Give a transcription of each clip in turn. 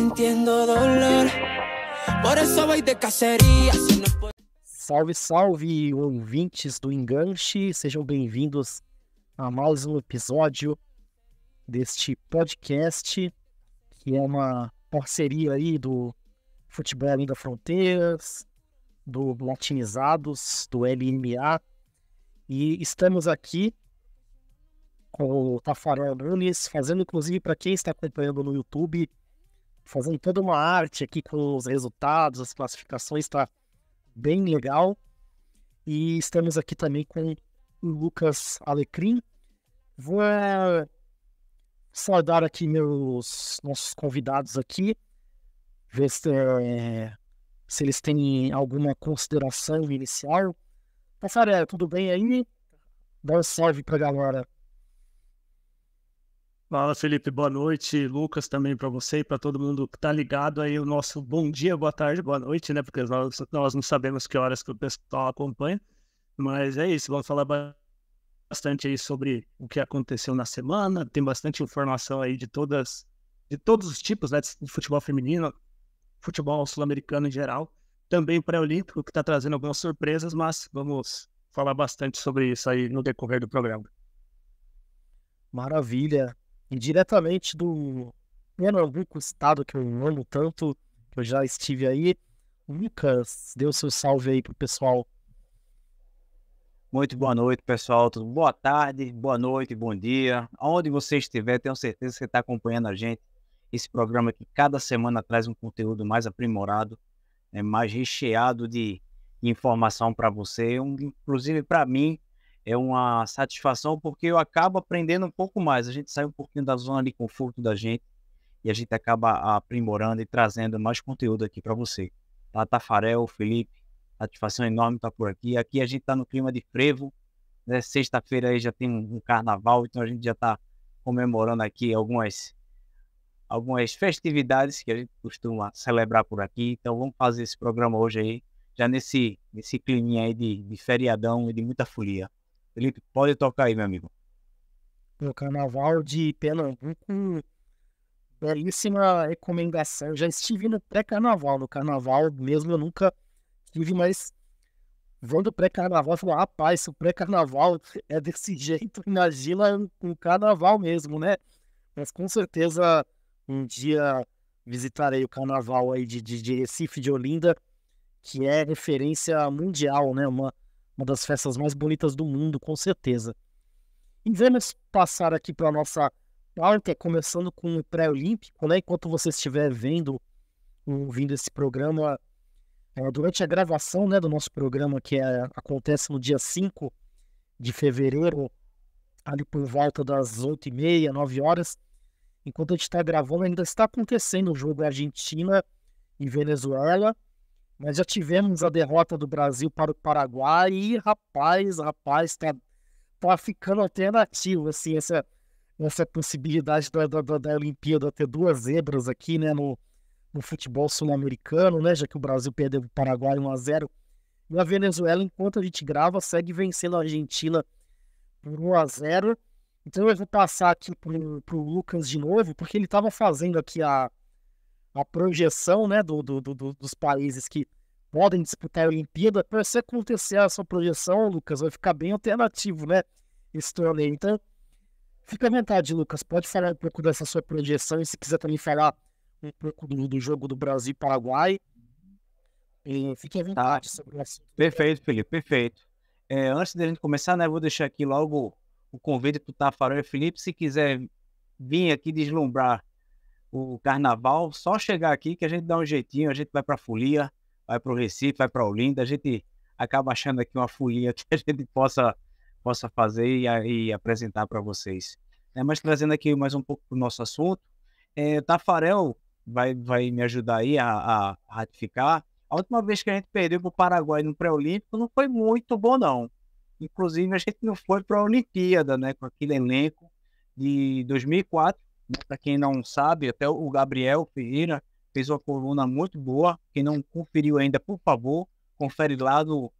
sintiendo dolor. Por eso voy de cacería. Salve, salve, ouvintes do Enganche, sejam bem-vindos a mais um episódio deste podcast, que é uma parceria aí do Futebol Além das Fronteiras, do Latinizados, do LMA, e estamos aqui com o Tafarel Nunes, fazendo inclusive para quem está acompanhando no YouTube, fazendo toda uma arte aqui com os resultados, as classificações, está bem legal. E estamos aqui também com o Lucas Alecrim. Vou saudar aqui nossos convidados aqui, ver se eles têm alguma consideração inicial. Tafarel, tudo bem aí? Dá um salve pra galera. Fala, Felipe, boa noite. Lucas, também para você e para todo mundo que tá ligado aí, o nosso bom dia, boa tarde, boa noite, né? Porque nós não sabemos que horas que o pessoal acompanha, mas é isso, vamos falar bastante aí sobre o que aconteceu na semana. Tem bastante informação aí de todos os tipos, né, de futebol feminino, futebol sul-americano em geral, também pré-olímpico, que está trazendo algumas surpresas, mas vamos falar bastante sobre isso aí no decorrer do programa. Maravilha. E diretamente do Pernambuco, estado que eu amo tanto, que eu já estive aí, Lucas, dê o seu salve aí pro pessoal. Muito boa noite, pessoal. Boa tarde, boa noite, bom dia. Onde você estiver, tenho certeza que você está acompanhando a gente. Esse programa que cada semana traz um conteúdo mais aprimorado, mais recheado de informação para você. Inclusive, para mim, é uma satisfação porque eu acabo aprendendo um pouco mais. A gente sai um pouquinho da zona de conforto da gente e a gente acaba aprimorando e trazendo mais conteúdo aqui para você. Tá, Tafarel, Felipe, satisfação enorme estar por aqui. Aqui a gente está no clima de frevo, né? Sexta-feira aí já tem um carnaval, então a gente já está comemorando aqui algumas festividades que a gente costuma celebrar por aqui. Então vamos fazer esse programa hoje aí, já nesse climinha aí de feriadão e de muita folia. Felipe, pode tocar aí, meu amigo. No Carnaval de Pernambuco, belíssima recomendação. Eu já estive no pré-carnaval. No carnaval mesmo eu nunca estive, mas vou do pré-carnaval e falo, rapaz, se o pré-carnaval é desse jeito, imagina o carnaval mesmo, né? Mas com certeza um dia visitarei o carnaval aí de Recife, de Olinda, que é referência mundial, né? Uma das festas mais bonitas do mundo, com certeza. E vamos passar aqui para a nossa parte, começando com o pré-olímpico, né? Enquanto você estiver ouvindo esse programa, durante a gravação, né, do nosso programa, que acontece no dia 5 de fevereiro, ali por volta das 8h30, 9 horas, enquanto a gente está gravando, ainda está acontecendo o jogo Argentina e Venezuela, mas já tivemos a derrota do Brasil para o Paraguai e, rapaz, tá ficando alternativo, assim, essa possibilidade da Olimpíada ter duas zebras aqui, né, no futebol sul-americano, né, já que o Brasil perdeu para o Paraguai 1-0. E a Venezuela, enquanto a gente grava, segue vencendo a Argentina por 1-0. Então eu vou passar aqui pro Lucas de novo, porque ele estava fazendo aqui a projeção, né, dos países que podem disputar a Olimpíada. Para se acontecer a sua projeção, Lucas, vai ficar bem alternativo, né, esse torneio. Então, fica à vontade, Lucas, pode falar um pouco dessa sua projeção e se quiser também falar um pouco do jogo do Brasil e Paraguai. Fique à vontade sobre o assunto. Perfeito, Felipe, perfeito. Antes da gente começar, né, vou deixar aqui logo o convite para o Tafarel e Felipe. Se quiser vir aqui deslumbrar o carnaval, só chegar aqui que a gente dá um jeitinho, a gente vai para a folia, vai para o Recife, vai para Olinda, a gente acaba achando aqui uma folia que a gente possa fazer e apresentar para vocês. Mas trazendo aqui mais um pouco para o nosso assunto, o Tafarel vai me ajudar aí a ratificar. A última vez que a gente perdeu para o Paraguai no pré-olímpico não foi muito bom, não. Inclusive, a gente não foi para a Olimpíada, né, com aquele elenco de 2004. Né, para quem não sabe, até o Gabriel Ferreira fez uma coluna muito boa. Quem não conferiu ainda, por favor, confere lá no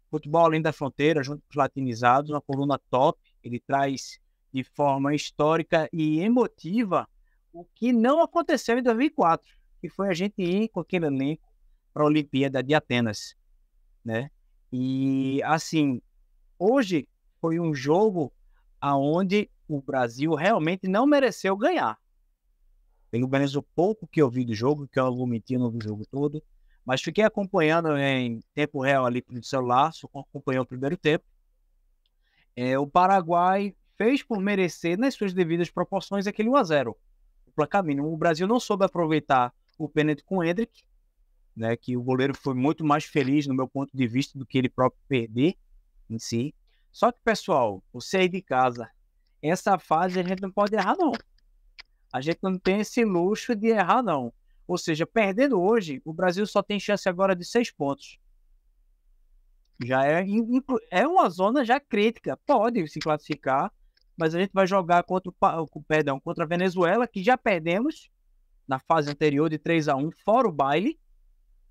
Futebol Além da Fronteira, junto com os Latinizados, uma coluna top. Ele traz de forma histórica e emotiva o que não aconteceu em 2004. que foi a gente ir com aquele elenco para a Olimpíada de Atenas, né? E, assim, hoje foi um jogo aonde o Brasil realmente não mereceu ganhar. Pelo menos o pouco que eu vi do jogo, que eu não vou mentir, eu não vi o jogo todo, mas fiquei acompanhando em tempo real ali pelo celular, só acompanhei o primeiro tempo. O Paraguai fez por merecer, nas suas devidas proporções, aquele 1-0. O placar mínimo. O Brasil não soube aproveitar o pênalti com o Endrick, né, que o goleiro foi muito mais feliz, no meu ponto de vista, do que ele próprio perder em si. Só que, pessoal, você aí de casa, essa fase a gente não pode errar, não. A gente não tem esse luxo de errar, não. Ou seja, perdendo hoje, o Brasil só tem chance agora de 6 pontos. Já é uma zona já crítica. Pode se classificar, mas a gente vai jogar contra a Venezuela, que já perdemos na fase anterior de 3-1, fora o baile.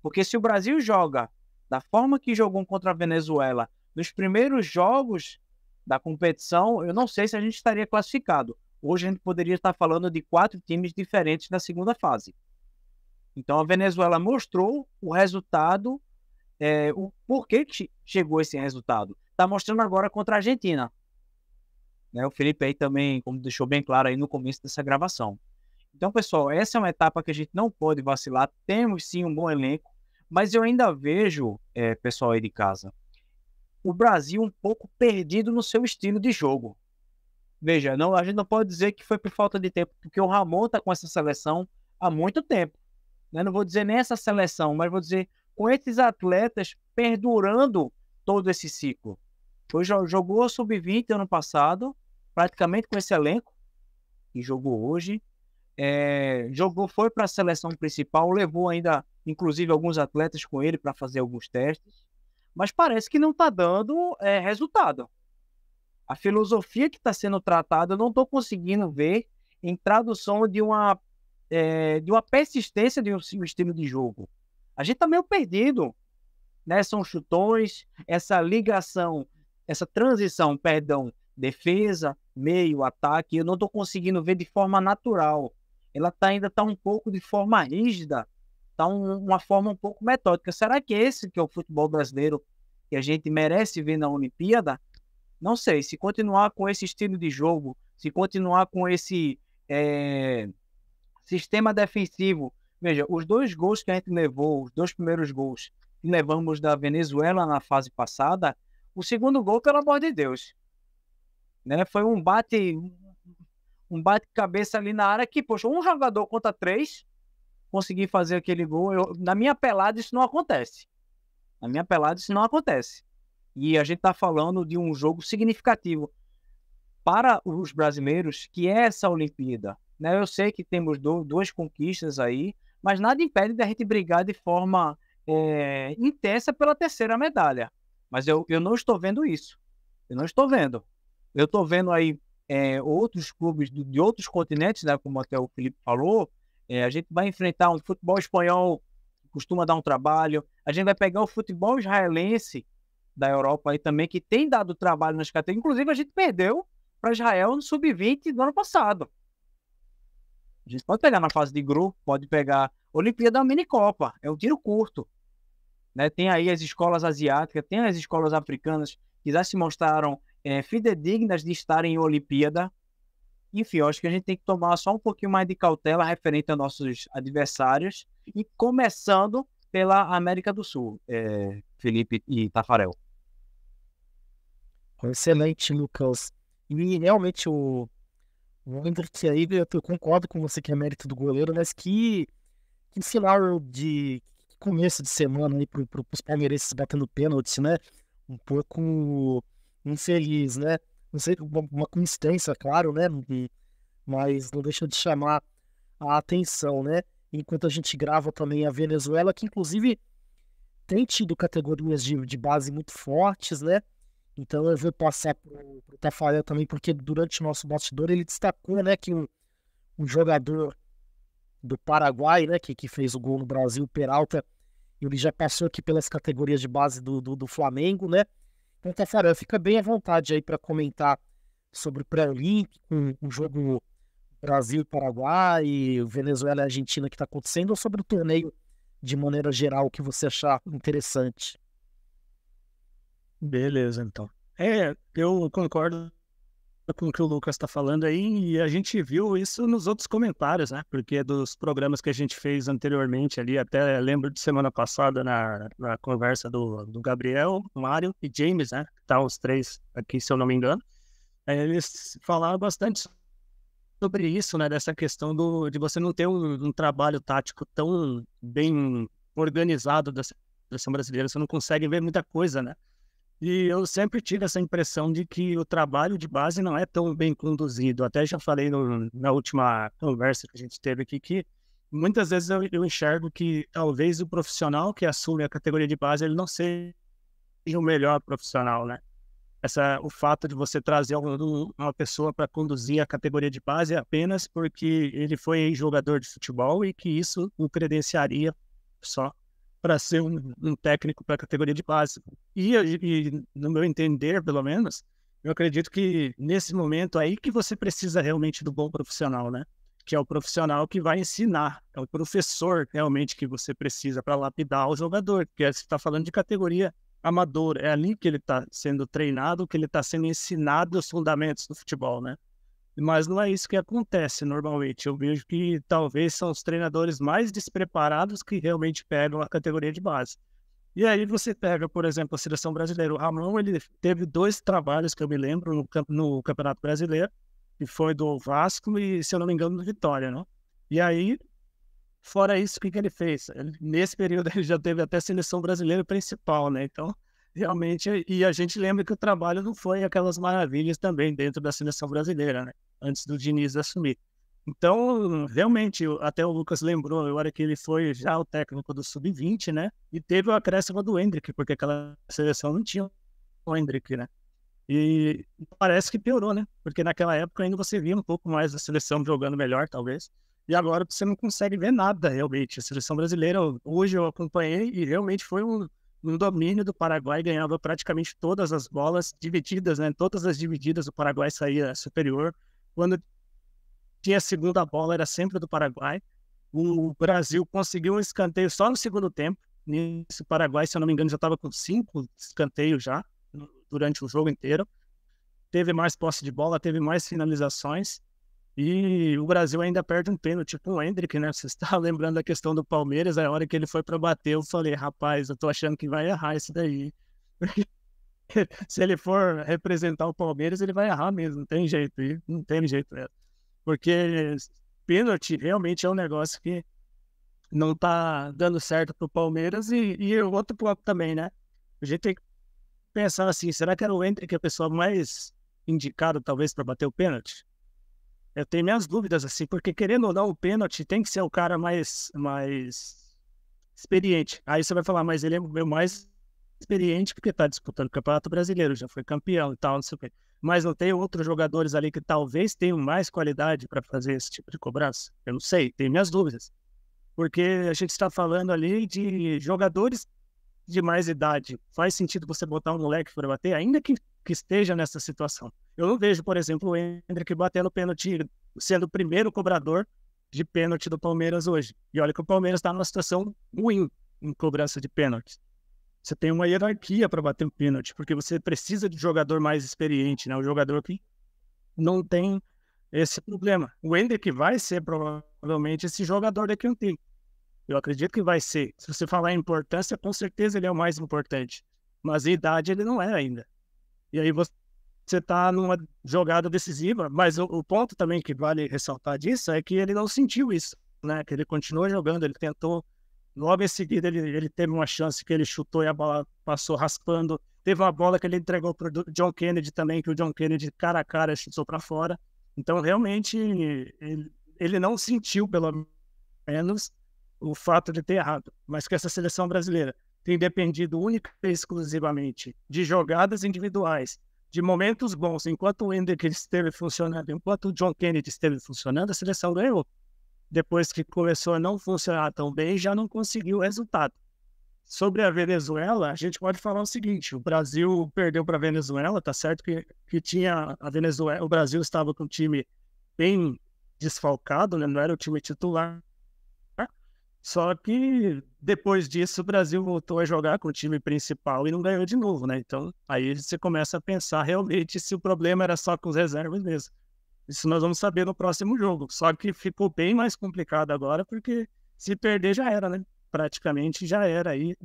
Porque se o Brasil joga da forma que jogou contra a Venezuela nos primeiros jogos da competição, eu não sei se a gente estaria classificado. Hoje a gente poderia estar falando de 4 times diferentes na segunda fase. Então a Venezuela mostrou o resultado, o porquê que chegou esse resultado. Está mostrando agora contra a Argentina. Né? O Felipe aí também, como deixou bem claro aí no começo dessa gravação. Então, pessoal, essa é uma etapa que a gente não pode vacilar. Temos sim um bom elenco, mas eu ainda vejo, pessoal aí de casa, o Brasil um pouco perdido no seu estilo de jogo. Veja, a gente não pode dizer que foi por falta de tempo, porque o Ramon está com essa seleção há muito tempo. Né? Não vou dizer nem essa seleção, mas vou dizer com esses atletas perdurando todo esse ciclo. Jogou sub-20 ano passado, praticamente com esse elenco, e jogou hoje. Foi para a seleção principal, levou ainda, inclusive, alguns atletas com ele para fazer alguns testes, mas parece que não está dando resultado. A filosofia que está sendo tratada, eu não estou conseguindo ver em tradução de uma persistência de um estilo de jogo. A gente está meio perdido, né? São chutões, essa ligação, essa transição, defesa, meio, ataque, eu não estou conseguindo ver de forma natural. Ela ainda está um pouco de forma rígida, está uma forma um pouco metódica. Será que esse que é o futebol brasileiro que a gente merece ver na Olimpíada? Não sei, se continuar com esse estilo de jogo, se continuar com esse sistema defensivo. Veja, os 2 gols que a gente levou, os 2 primeiros gols que levamos da Venezuela na fase passada, o segundo gol, pelo amor de Deus, né? Foi um bate-cabeça ali na área que, poxa, um jogador contra 3 conseguir fazer aquele gol. Na minha pelada isso não acontece. E a gente está falando de um jogo significativo para os brasileiros, que é essa Olimpíada. Né? Eu sei que temos 2 conquistas aí, mas nada impede de a gente brigar de forma intensa pela 3ª medalha. Mas eu não estou vendo isso. Eu não estou vendo. Eu estou vendo aí outros clubes de outros continentes, né? Como até o Felipe falou. A gente vai enfrentar um futebol espanhol que costuma dar um trabalho. A gente vai pegar o futebol israelense da Europa aí também, que tem dado trabalho nas categorias. Inclusive, a gente perdeu para Israel no sub-20 do ano passado. A gente pode pegar na fase de grupo, pode pegar Olimpíada da Minicopa, é um tiro curto. Né? Tem aí as escolas asiáticas, tem as escolas africanas que já se mostraram fidedignas de estarem em Olimpíada. Enfim, eu acho que a gente tem que tomar só um pouquinho mais de cautela referente a nossos adversários e começando pela América do Sul, Felipe e Tafarel. Excelente, Lucas. E realmente o Endrick aí, eu concordo com você que é mérito do goleiro, mas que final de começo de semana aí para os palmeirenses batendo pênalti, né? Um pouco infeliz, né? Não sei, uma coincidência, claro, né? Mas não deixa de chamar a atenção, né? Enquanto a gente grava também a Venezuela, que inclusive tem tido categorias de base muito fortes, né? Então eu vou passar pro Tafarel também, porque durante o nosso bastidor ele destacou, né, que um jogador do Paraguai, né, que fez o gol no Brasil, Peralta, ele já passou aqui pelas categorias de base do Flamengo, né? Então, Tafarel, fica bem à vontade aí para comentar sobre o pré-olímpico, um jogo Brasil e Paraguai, Venezuela e Argentina que está acontecendo, ou sobre o torneio de maneira geral que você achar interessante? Beleza, então. Eu concordo com o que o Lucas está falando aí, e a gente viu isso nos outros comentários, né? Porque dos programas que a gente fez anteriormente ali, até lembro de semana passada na conversa do Gabriel, Mário e James, né? Tá os três aqui, se eu não me engano. Eles falaram bastante sobre isso, né? Dessa questão de você não ter um trabalho tático tão bem organizado da seleção brasileira, você não consegue ver muita coisa, né? E eu sempre tive essa impressão de que o trabalho de base não é tão bem conduzido. Até já falei na última conversa que a gente teve aqui que muitas vezes eu enxergo que talvez o profissional que assume a categoria de base ele não seja o melhor profissional, né? O fato de você trazer uma pessoa para conduzir a categoria de base é apenas porque ele foi jogador de futebol e que isso o credenciaria só para ser um técnico para a categoria de base. E, no meu entender, pelo menos, eu acredito que nesse momento aí que você precisa realmente do bom profissional, né? Que é o profissional que vai ensinar, é o professor realmente que você precisa para lapidar o jogador, porque você está falando de categoria amador, é ali que ele está sendo treinado, que ele está sendo ensinado os fundamentos do futebol, né? Mas não é isso que acontece normalmente. Eu vejo que talvez são os treinadores mais despreparados que realmente pegam a categoria de base. E aí você pega, por exemplo, a seleção brasileira. O Ramon, ele teve 2 trabalhos que eu me lembro no Campeonato Brasileiro, que foi do Vasco e, se eu não me engano, do Vitória, né? E aí, fora isso, o que ele fez? Nesse período ele já teve até seleção brasileira principal, né? Então, realmente, e a gente lembra que o trabalho não foi aquelas maravilhas também dentro da seleção brasileira, né? Antes do Diniz assumir. Então, realmente, até o Lucas lembrou, a hora que ele foi já o técnico do Sub-20, né? E teve o acréscimo do Endrick, porque aquela seleção não tinha o Endrick, né? E parece que piorou, né? Porque naquela época ainda você via um pouco mais a seleção jogando melhor, talvez. E agora você não consegue ver nada, realmente. A seleção brasileira, hoje eu acompanhei e realmente foi um domínio do Paraguai, ganhava praticamente todas as bolas divididas, né? Todas as divididas o Paraguai saía superior. Quando tinha a segunda bola, era sempre do Paraguai. O Brasil conseguiu um escanteio só no segundo tempo. Nisso, o Paraguai, se eu não me engano, já estava com 5 escanteios já durante o jogo inteiro. Teve mais posse de bola, teve mais finalizações. E o Brasil ainda perde um pênalti com o Endrick, né? Você está lembrando da questão do Palmeiras, a hora que ele foi para bater, eu falei, rapaz, eu tô achando que vai errar isso daí. Porque se ele for representar o Palmeiras, ele vai errar mesmo, não tem jeito, não tem jeito mesmo. Porque pênalti realmente é um negócio que não tá dando certo pro Palmeiras e o outro ponto também, né? A gente tem que pensar assim, será que era o Endrick a pessoa mais indicada, talvez, para bater o pênalti? Eu tenho minhas dúvidas, assim, porque querendo ou não, o pênalti tem que ser o cara mais experiente. Aí você vai falar, mas ele é o mais experiente porque tá disputando o Campeonato Brasileiro, já foi campeão e tal, não sei o quê. Mas não tem outros jogadores ali que talvez tenham mais qualidade para fazer esse tipo de cobrança? Eu não sei, tenho minhas dúvidas. Porque a gente está falando ali de jogadores de mais idade. Faz sentido você botar um moleque para bater, ainda que esteja nessa situação. Eu não vejo, por exemplo, o Endrick batendo pênalti, sendo o primeiro cobrador de pênalti do Palmeiras hoje. E olha que o Palmeiras está numa situação ruim em cobrança de pênalti. Você tem uma hierarquia para bater um pênalti, porque você precisa de jogador mais experiente, né? O jogador que não tem esse problema. O Endrick vai ser provavelmente esse jogador daqui a um tempo. Eu acredito que vai ser. Se você falar em importância, com certeza ele é o mais importante. Mas em idade ele não é ainda. E aí você está numa jogada decisiva, mas o ponto também que vale ressaltar disso é que ele não sentiu isso, né? Que ele continuou jogando, ele tentou. Logo em seguida ele teve uma chance que ele chutou e a bola passou raspando. Teve uma bola que ele entregou para o John Kennedy também, que o John Kennedy cara a cara chutou para fora. Então realmente ele não sentiu, pelo menos, o fato de ter errado, mas que essa seleção brasileira tem dependido única e exclusivamente de jogadas individuais, de momentos bons, enquanto o Endrick esteve funcionando, enquanto o John Kennedy esteve funcionando, a seleção ganhou. Depois que começou a não funcionar tão bem, já não conseguiu o resultado. Sobre a Venezuela, a gente pode falar o seguinte, o Brasil perdeu para a Venezuela, tá certo que tinha a Venezuela, o Brasil estava com um time bem desfalcado, né? Não era o time titular. Só que depois disso o Brasil voltou a jogar com o time principal e não ganhou de novo, né? Então aí você começa a pensar realmente se o problema era só com os reservas mesmo. Isso nós vamos saber no próximo jogo. Só que ficou bem mais complicado agora, porque se perder já era, né? Praticamente já era aí.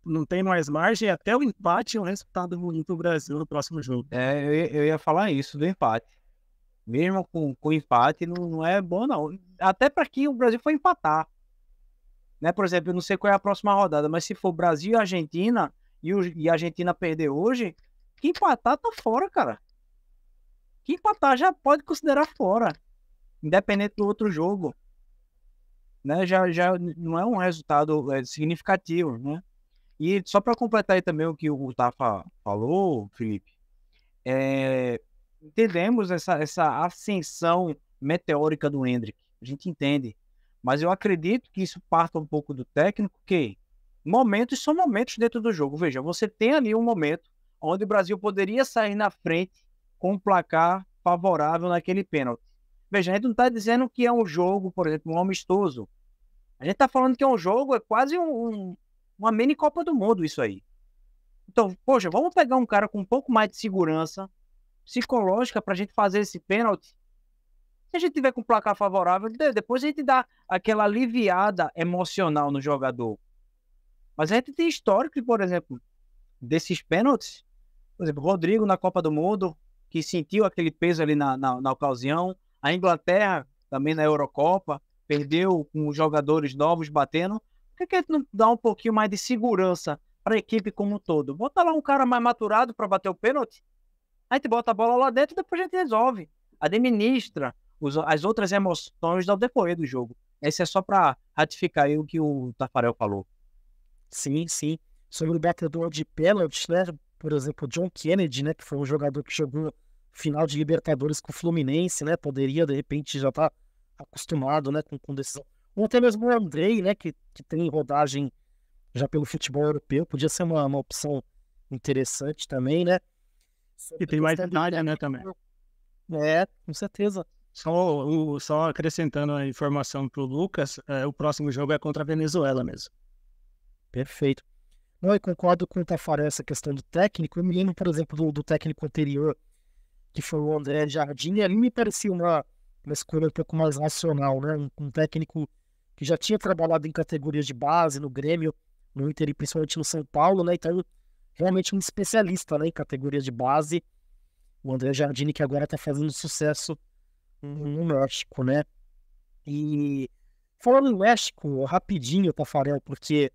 Não tem mais margem. Até o empate é um resultado ruim para o Brasil no próximo jogo. Eu ia falar isso do empate. Mesmo com empate, não é bom, não. Até para que o Brasil foi empatar. Né? Por exemplo, eu não sei qual é a próxima rodada, mas se for Brasil e Argentina, e a Argentina perder hoje, que empatar tá fora, cara. Que empatar já pode considerar fora, independente do outro jogo, né? Já não é um resultado significativo, né? E só para completar aí também o que o Tafa falou, Felipe, entendemos essa ascensão meteórica do Endrick, a gente entende, mas eu acredito que isso parta um pouco do técnico, que momentos são momentos dentro do jogo. Veja, você tem ali um momento onde o Brasil poderia sair na frente com um placar favorável naquele pênalti. Veja, a gente não está dizendo que é um jogo, por exemplo, um amistoso. A gente está falando que é um jogo, é quase uma mini Copa do Mundo isso aí. Então, poxa, vamos pegar um cara com um pouco mais de segurança psicológica para a gente fazer esse pênalti. Se a gente tiver com um placar favorável, depois a gente dá aquela aliviada emocional no jogador. Mas a gente tem histórico, por exemplo, desses pênaltis. Por exemplo, Rodrigo na Copa do Mundo, que sentiu aquele peso ali na ocasião. A Inglaterra, também na Eurocopa, perdeu com os jogadores novos batendo. Por que a gente não dá um pouquinho mais de segurança para a equipe como um todo? Bota lá um cara mais maturado para bater o pênalti. A gente bota a bola lá dentro e depois a gente resolve. Administra as outras emoções ao decorrer do jogo. Esse é só para ratificar aí o que o Tafarel falou. Sim, sim. Sobre o batedor de pênalti, né? Por exemplo, o John Kennedy, né? Que foi um jogador que jogou final de Libertadores com o Fluminense, né? Poderia, de repente, já estar acostumado, né? Com decisão. Ou até mesmo o Andrei, né? Que tem rodagem já pelo futebol europeu. Podia ser uma opção interessante também, né? E tem mais área, né, também. Com certeza. Só acrescentando a informação para o Lucas, o próximo jogo é contra a Venezuela mesmo. Perfeito. Não, eu concordo com o Tafarel essa questão do técnico. Eu me lembro, por exemplo, do técnico anterior, que foi o André Jardim, e ali me parecia uma escolha um pouco mais racional, né? Um técnico que já tinha trabalhado em categorias de base, no Grêmio, no Inter e principalmente no São Paulo, né? Então, realmente um especialista, né, em categorias de base. O André Jardim, que agora está fazendo sucesso no México, né? E falando em México, rapidinho, Tafarel, porque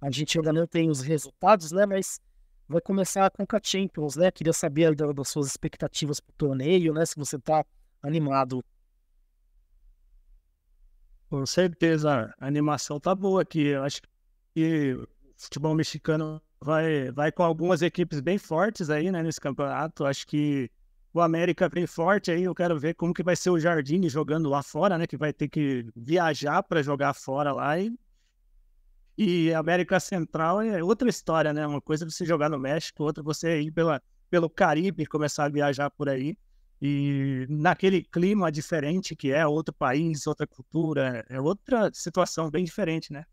a gente ainda não tem os resultados, né? Mas vai começar a Conca Champions, né? Queria saber das suas expectativas para o torneio, né? Se você está animado. Com certeza, a animação tá boa aqui. Eu acho que o futebol mexicano vai com algumas equipes bem fortes aí, né, nesse campeonato. Acho que o América vem forte aí. Eu quero ver como que vai ser o Jardine jogando lá fora, né? Que vai ter que viajar para jogar fora lá. E a América Central é outra história, né? Uma coisa é você jogar no México, outra você ir pelo Caribe e começar a viajar por aí. E naquele clima diferente que é outro país, outra cultura, é outra situação bem diferente, né?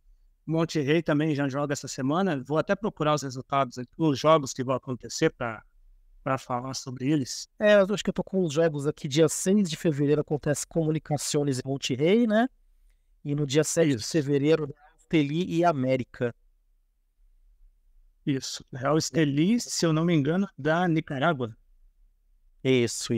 Monterrey também já joga essa semana. Vou até procurar os resultados, os jogos que vão acontecer para falar sobre eles. Eu acho que eu tô com os jogos aqui. Dia 6 de fevereiro acontece Comunicações em Monterrey, né? E no dia 7 de fevereiro, Estelí e América. Isso. Real Estelí, se eu não me engano, da Nicarágua. Isso.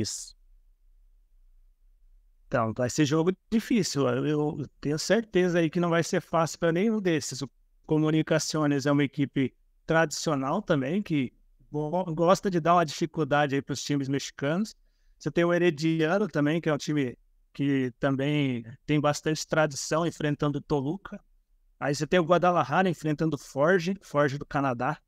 Então, vai ser jogo difícil. Eu tenho certeza aí que não vai ser fácil para nenhum desses. O Comunicações é uma equipe tradicional também, que gosta de dar uma dificuldade aí para os times mexicanos. Você tem o Herediano também, que é um time que também tem bastante tradição, enfrentando o Toluca. Aí você tem o Guadalajara enfrentando o Forge do Canadá,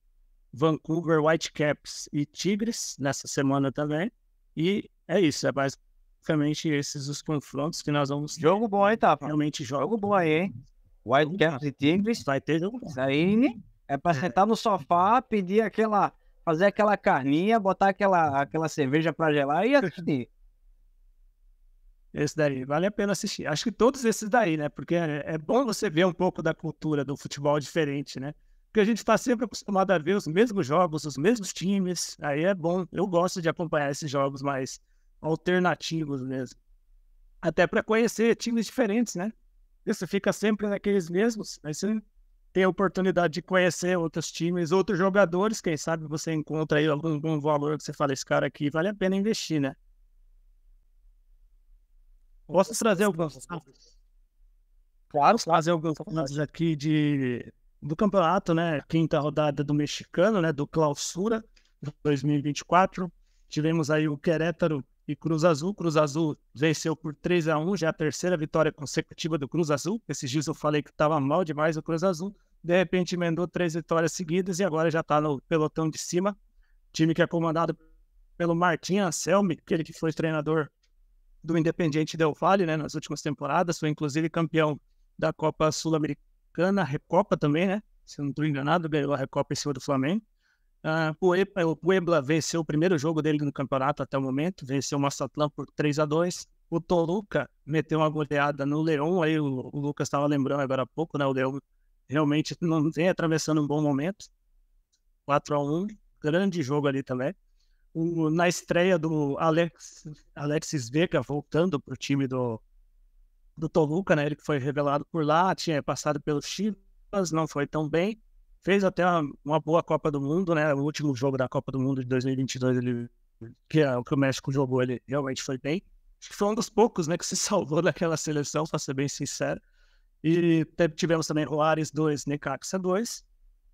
Vancouver Whitecaps e Tigres nessa semana também. E é isso, é basicamente esses os confrontos que nós vamos ter. Jogo bom aí, tá? Realmente Jogo bom aí, hein? Whitecaps e Tigres. Vai ter jogo bom. Isso aí é pra sentar no sofá, fazer aquela carninha, botar aquela cerveja pra gelar e assistir. Esse daí, vale a pena assistir. Acho que todos esses daí, né? Porque é bom você ver um pouco da cultura do futebol diferente, né? Porque a gente está sempre acostumado a ver os mesmos jogos, os mesmos times. Aí é bom. Eu gosto de acompanhar esses jogos mais alternativos mesmo. Até para conhecer times diferentes, né? Porque você fica sempre naqueles mesmos, aí você tem a oportunidade de conhecer outros times, outros jogadores. Quem sabe você encontra aí algum valor que você fala, esse cara aqui vale a pena investir, né? Posso trazer alguns dados aqui do campeonato, né? Quinta rodada do mexicano, né? Do Clausura 2024. Tivemos aí o Querétaro e Cruz Azul. Cruz Azul venceu por 3-1, já a terceira vitória consecutiva do Cruz Azul. Esses dias eu falei que estava mal demais o Cruz Azul. De repente emendou 3 vitórias seguidas e agora já está no pelotão de cima. Time que é comandado pelo Martim Anselmi, aquele que foi treinador do Independiente Del Valle, né, nas últimas temporadas, foi inclusive campeão da Copa Sul-Americana, a Recopa também, né, se eu não estou enganado, ganhou a Recopa em cima do Flamengo. O Puebla venceu o primeiro jogo dele no campeonato até o momento, venceu o Mazatlán por 3-2. O Toluca meteu uma goleada no León, aí o Lucas estava lembrando agora há pouco, né, o León realmente não vem atravessando um bom momento, 4-1, grande jogo ali também. Na estreia do Alexis Vega voltando para o time do Toluca, né? Ele que foi revelado por lá, tinha passado pelos Chivas, não foi tão bem, fez até uma boa Copa do Mundo, né? O último jogo da Copa do Mundo de 2022, que é o que o México jogou, ele realmente foi bem. Acho que foi um dos poucos, né, que se salvou daquela seleção, para ser bem sincero. E tivemos também Juárez 2, Necaxa 2,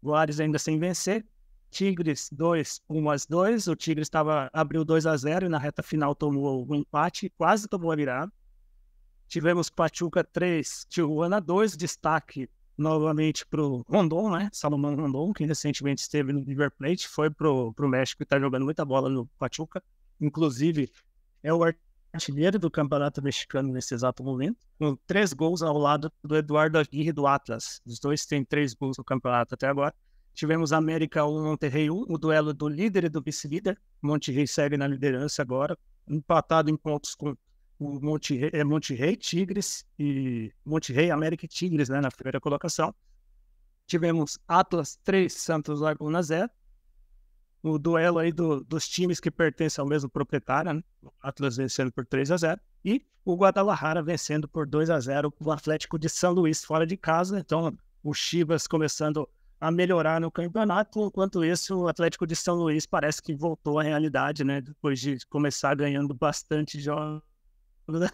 Juárez ainda sem vencer. Tigres 2, 1-2. O Tigres abriu 2-0 e na reta final tomou um empate, quase tomou a virada. Tivemos Pachuca 3, Tijuana 2, destaque novamente para o Rondon, né? Salomão Rondon, que recentemente esteve no River Plate, foi pro México e está jogando muita bola no Pachuca. Inclusive, é o artilheiro do Campeonato Mexicano nesse exato momento, com 3 gols ao lado do Eduardo Aguirre do Atlas. Os dois têm 3 gols no campeonato até agora. Tivemos América 1, Monterrey 1, o duelo do líder e do vice-líder. Monterrey segue na liderança agora, empatado em pontos com o Monterrey, Tigres e Monterrey, América e Tigres, né, na primeira colocação. Tivemos Atlas 3, Santos Laguna 0. O duelo aí dos times que pertencem ao mesmo proprietário, né? O Atlas vencendo por 3-0 e o Guadalajara vencendo por 2-0 o Atlético de São Luís fora de casa. Então, o Chivas começando a melhorar no campeonato, enquanto isso o Atlético de São Luís parece que voltou à realidade, né? Depois de começar ganhando bastante jogos,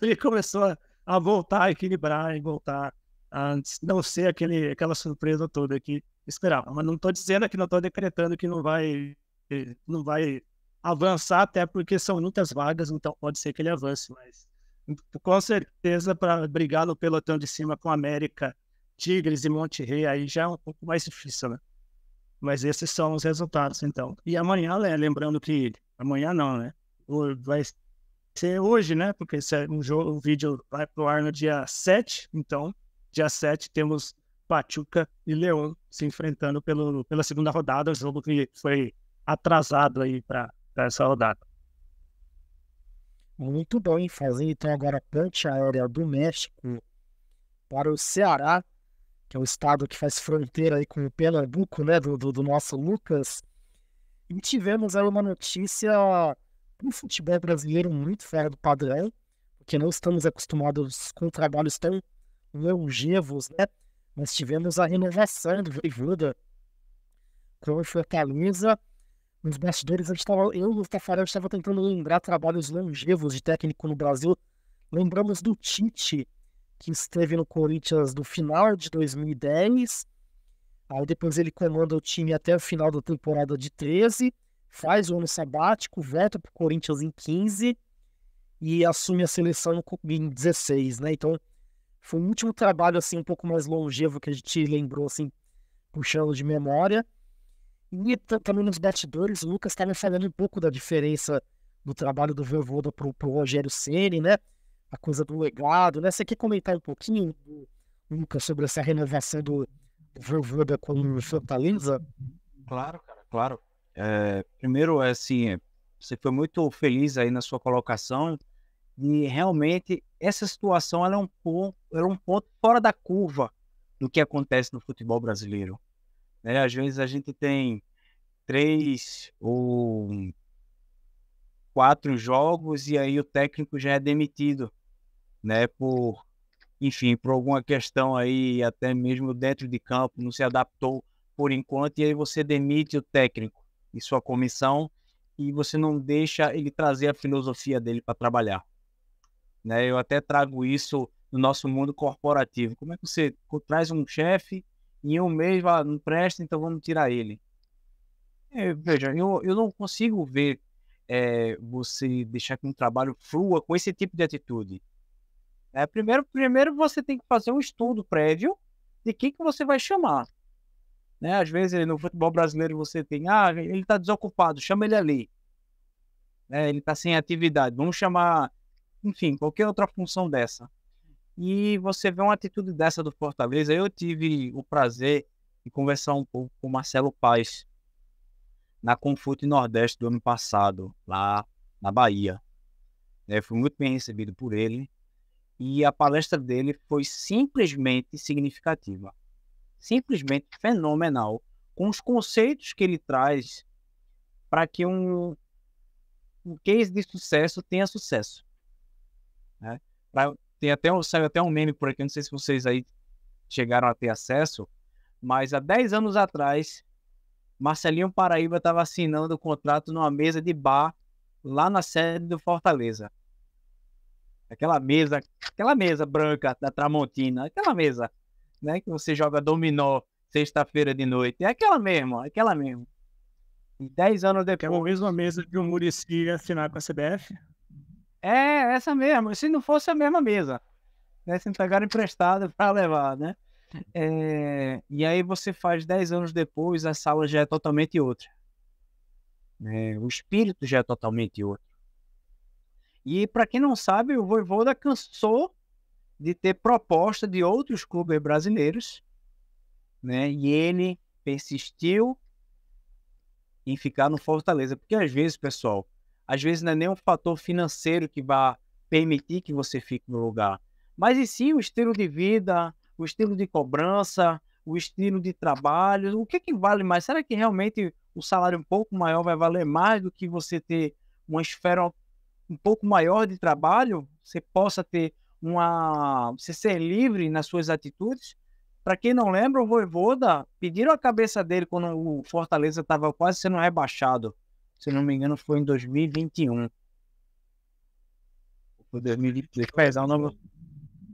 ele começou a voltar a equilibrar e voltar a não ser aquela surpresa toda que esperava. Mas não estou dizendo que não estou decretando que não vai avançar, até porque são muitas vagas, então pode ser que ele avance, mas com certeza para brigar no pelotão de cima com América, Tigres e Monterrey, aí já é um pouco mais difícil, né? Mas esses são os resultados, então. E amanhã, né, lembrando que amanhã não, né? Vai ser hoje, né? Porque o vídeo vai pro ar no dia 7, então, dia 7 temos Pachuca e León se enfrentando pela segunda rodada, o jogo que foi atrasado aí para essa rodada. Muito bom, hein? Fazendo então agora a ponte aérea do México para o Ceará, que é o estado que faz fronteira aí com o Pernambuco, né, do nosso Lucas. E tivemos aí uma notícia para o futebol brasileiro muito fora do padrão, porque não estamos acostumados com trabalhos tão longevos, né? Mas tivemos a renovação do Voivoda com o Fortaleza. Nos bastidores, eu e o Tafarel estava tentando lembrar trabalhos longevos de técnico no Brasil. Lembramos do Tite, que esteve no Corinthians do final de 2010. Aí depois ele comanda o time até o final da temporada de 13, faz o ano sabático, volta para o Corinthians em 15 e assume a seleção em 16, né? Então, foi o último trabalho assim um pouco mais longevo que a gente lembrou, assim, puxando de memória. E também nos bastidores, o Lucas estava falando um pouco da diferença do trabalho do Voivoda pro Rogério Ceni, né? A coisa do legado, né? Você quer comentar um pouquinho, Lucas, sobre essa renovação do Voivoda com o Fortaleza? Claro, cara, claro. Primeiro, assim, você foi muito feliz aí na sua colocação E realmente essa situação ela é um ponto fora da curva do que acontece no futebol brasileiro. Né? Às vezes a gente tem 3 ou 4 jogos e aí o técnico já é demitido, né? Enfim, por alguma questão aí, até mesmo dentro de campo, não se adaptou por enquanto, e aí você demite o técnico e sua comissão e você não deixa ele trazer a filosofia dele para trabalhar. Né? Eu até trago isso no nosso mundo corporativo. Como é que você traz um chefe e em um mês não presta, então vamos tirar ele? Veja, eu não consigo ver você deixar que um trabalho flua com esse tipo de atitude. Primeiro você tem que fazer um estudo prévio de quem que você vai chamar. Né? Às vezes no futebol brasileiro você tem, ele está desocupado, chama ele ali. Ele está sem atividade, vamos chamar, enfim, qualquer outra função dessa. E você vê uma atitude dessa do Fortaleza. Eu tive o prazer de conversar um pouco com o Marcelo Paes na Confute Nordeste do ano passado, lá na Bahia. Fui muito bem recebido por ele e a palestra dele foi simplesmente significativa, simplesmente fenomenal, com os conceitos que ele traz para que um case de sucesso tenha sucesso. Né? Saiu até um meme por aqui, não sei se vocês aí chegaram a ter acesso, mas há 10 anos atrás, Marcelinho Paraíba estava assinando o contrato numa mesa de bar lá na sede do Fortaleza. Aquela mesa branca da Tramontina, aquela mesa, né, que você joga dominó sexta-feira de noite. É aquela mesmo. E 10 anos depois... É a mesma mesa que o Muricy ia assinar com a CBF? É, essa mesmo. Se não fosse a mesma mesa. Né, se não pegaram emprestado para levar, né? E aí você faz 10 anos depois, a sala já é totalmente outra. O espírito já é totalmente outro. E para quem não sabe, o Vojvoda cansou de ter proposta de outros clubes brasileiros, né? E ele persistiu em ficar no Fortaleza. Porque às vezes, pessoal, não é nem um fator financeiro que vai permitir que você fique no lugar, mas e sim o estilo de vida, o estilo de cobrança, o estilo de trabalho. O que vale mais? Será que realmente o salário um pouco maior vai valer mais do que você ter uma esfera um pouco maior de trabalho? Você possa ter você ser livre nas suas atitudes? Para quem não lembra, o Vojvoda pediram a cabeça dele quando o Fortaleza estava quase sendo rebaixado. Se não me engano, foi em 2021. Foi 2022, o nome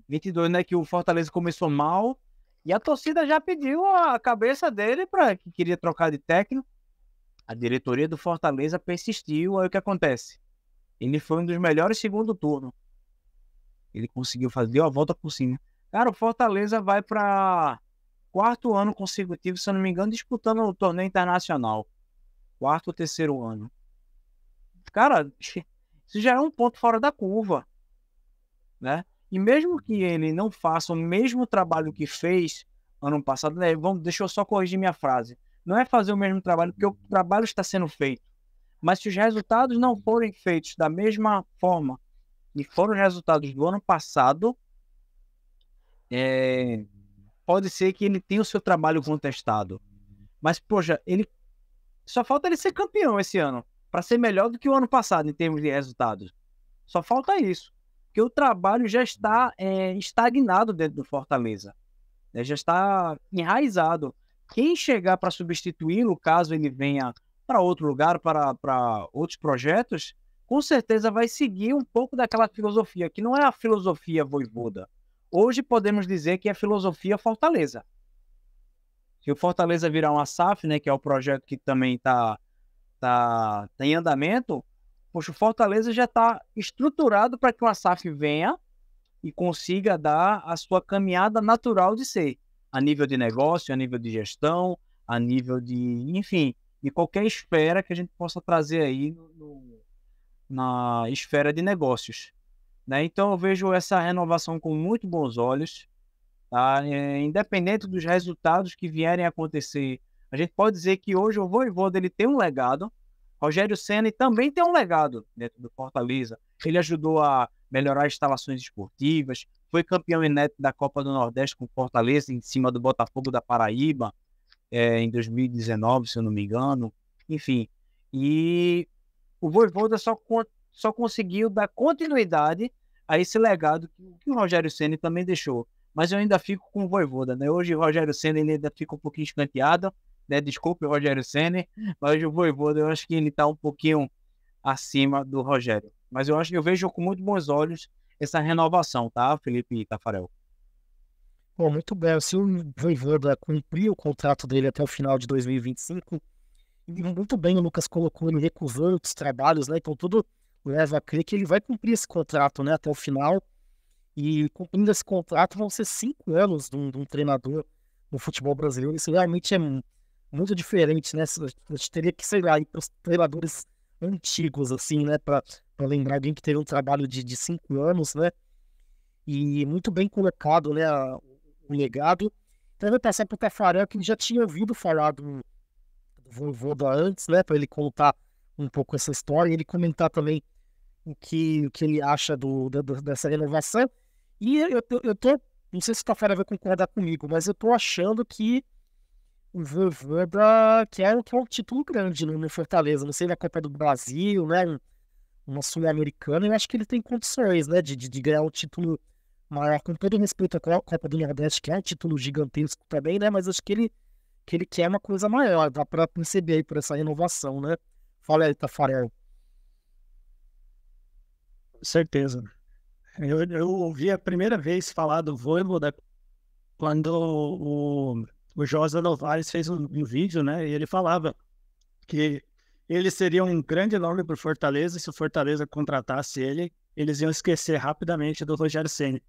22, né? Que o Fortaleza começou mal e a torcida já pediu a cabeça dele para que queria trocar de técnico. A diretoria do Fortaleza persistiu. Aí o que acontece? Ele foi um dos melhores segundo turno. Ele conseguiu fazer a volta por cima. Cara, o Fortaleza vai para 4º ano consecutivo, se eu não me engano, disputando o torneio internacional. 4º ou 3º ano. Cara, isso já é um ponto fora da curva, né? E mesmo que ele não faça o mesmo trabalho que fez ano passado, né? Deixa eu só corrigir minha frase. Não é fazer o mesmo trabalho, porque o trabalho está sendo feito. Mas se os resultados não forem feitos da mesma forma que foram os resultados do ano passado, pode ser que ele tenha o seu trabalho contestado. Mas, poxa, só falta ele ser campeão esse ano, para ser melhor do que o ano passado em termos de resultados. Só falta isso. Porque o trabalho já está estagnado dentro do Fortaleza. Já está enraizado. Quem chegar para substituí-lo, caso ele venha para outro lugar, para outros projetos, com certeza vai seguir um pouco daquela filosofia, que não é a filosofia Vojvoda. Hoje podemos dizer que é filosofia Fortaleza. Se o Fortaleza virar uma SAF, né, que é o projeto que também está em andamento, poxa, o Fortaleza já está estruturado para que uma SAF venha e consiga dar a sua caminhada natural de ser, a nível de negócio, a nível de gestão, a nível de, enfim, de qualquer esfera que a gente possa trazer aí na esfera de negócios. Né? Então eu vejo essa renovação com muito bons olhos. Tá? Independente dos resultados que vierem a acontecer, a gente pode dizer que hoje o Vojvoda ele tem um legado. Rogério Ceni também tem um legado dentro do Fortaleza. Ele ajudou a melhorar as instalações esportivas, foi campeão inédito da Copa do Nordeste com Fortaleza, em cima do Botafogo da Paraíba, em 2019, se eu não me engano. Enfim, e o Vojvoda só conseguiu dar continuidade a esse legado que o Rogério Ceni também deixou. Mas eu ainda fico com o Vojvoda, né? Hoje o Rogério Ceni ele ainda fica um pouquinho escanteado, né? Desculpe o Rogério Ceni, mas hoje o Vojvoda eu acho que ele está um pouquinho acima do Rogério. Mas eu vejo com muito bons olhos essa renovação, tá, Felipe Tafarel? Bom, muito bem. Se o Vojvoda cumprir o contrato dele até o final de 2025, e muito bem o Lucas colocou, ele recusou outros trabalhos, né? Então tudo leva a crer que ele vai cumprir esse contrato, né, até o final. E cumprindo esse contrato vão ser 5 anos de um treinador no futebol brasileiro. Isso realmente é muito diferente, né? A gente teria que, sei lá, ir para os treinadores antigos, assim, né? Para lembrar alguém que teve um trabalho de 5 anos, né? E muito bem colocado, né? O legado. Então eu vou passar para o Tafarel, que ele já tinha ouvido falar do Vojvoda antes, né? Para ele contar um pouco essa história e ele comentar também o que ele acha dessa renovação. E eu tô, não sei se o Tafarel vai concordar comigo, mas eu tô achando que o Vojvoda quer um título grande no Fortaleza. Não sei, na Copa do Brasil, né? Uma Sul-Americana, eu acho que ele tem condições, né? De ganhar um título maior, com todo respeito à Copa do Nordeste, que é um título gigantesco também, né? Mas acho que ele quer uma coisa maior, dá pra perceber aí por essa renovação, né? Fala aí, Tafarel. Com certeza. Eu ouvi a primeira vez falar do Vojvoda quando o Josa Novaes fez um vídeo, né? E ele falava que ele seria um grande nome para o Fortaleza. Se o Fortaleza contratasse ele, eles iam esquecer rapidamente do Rogério Ceni.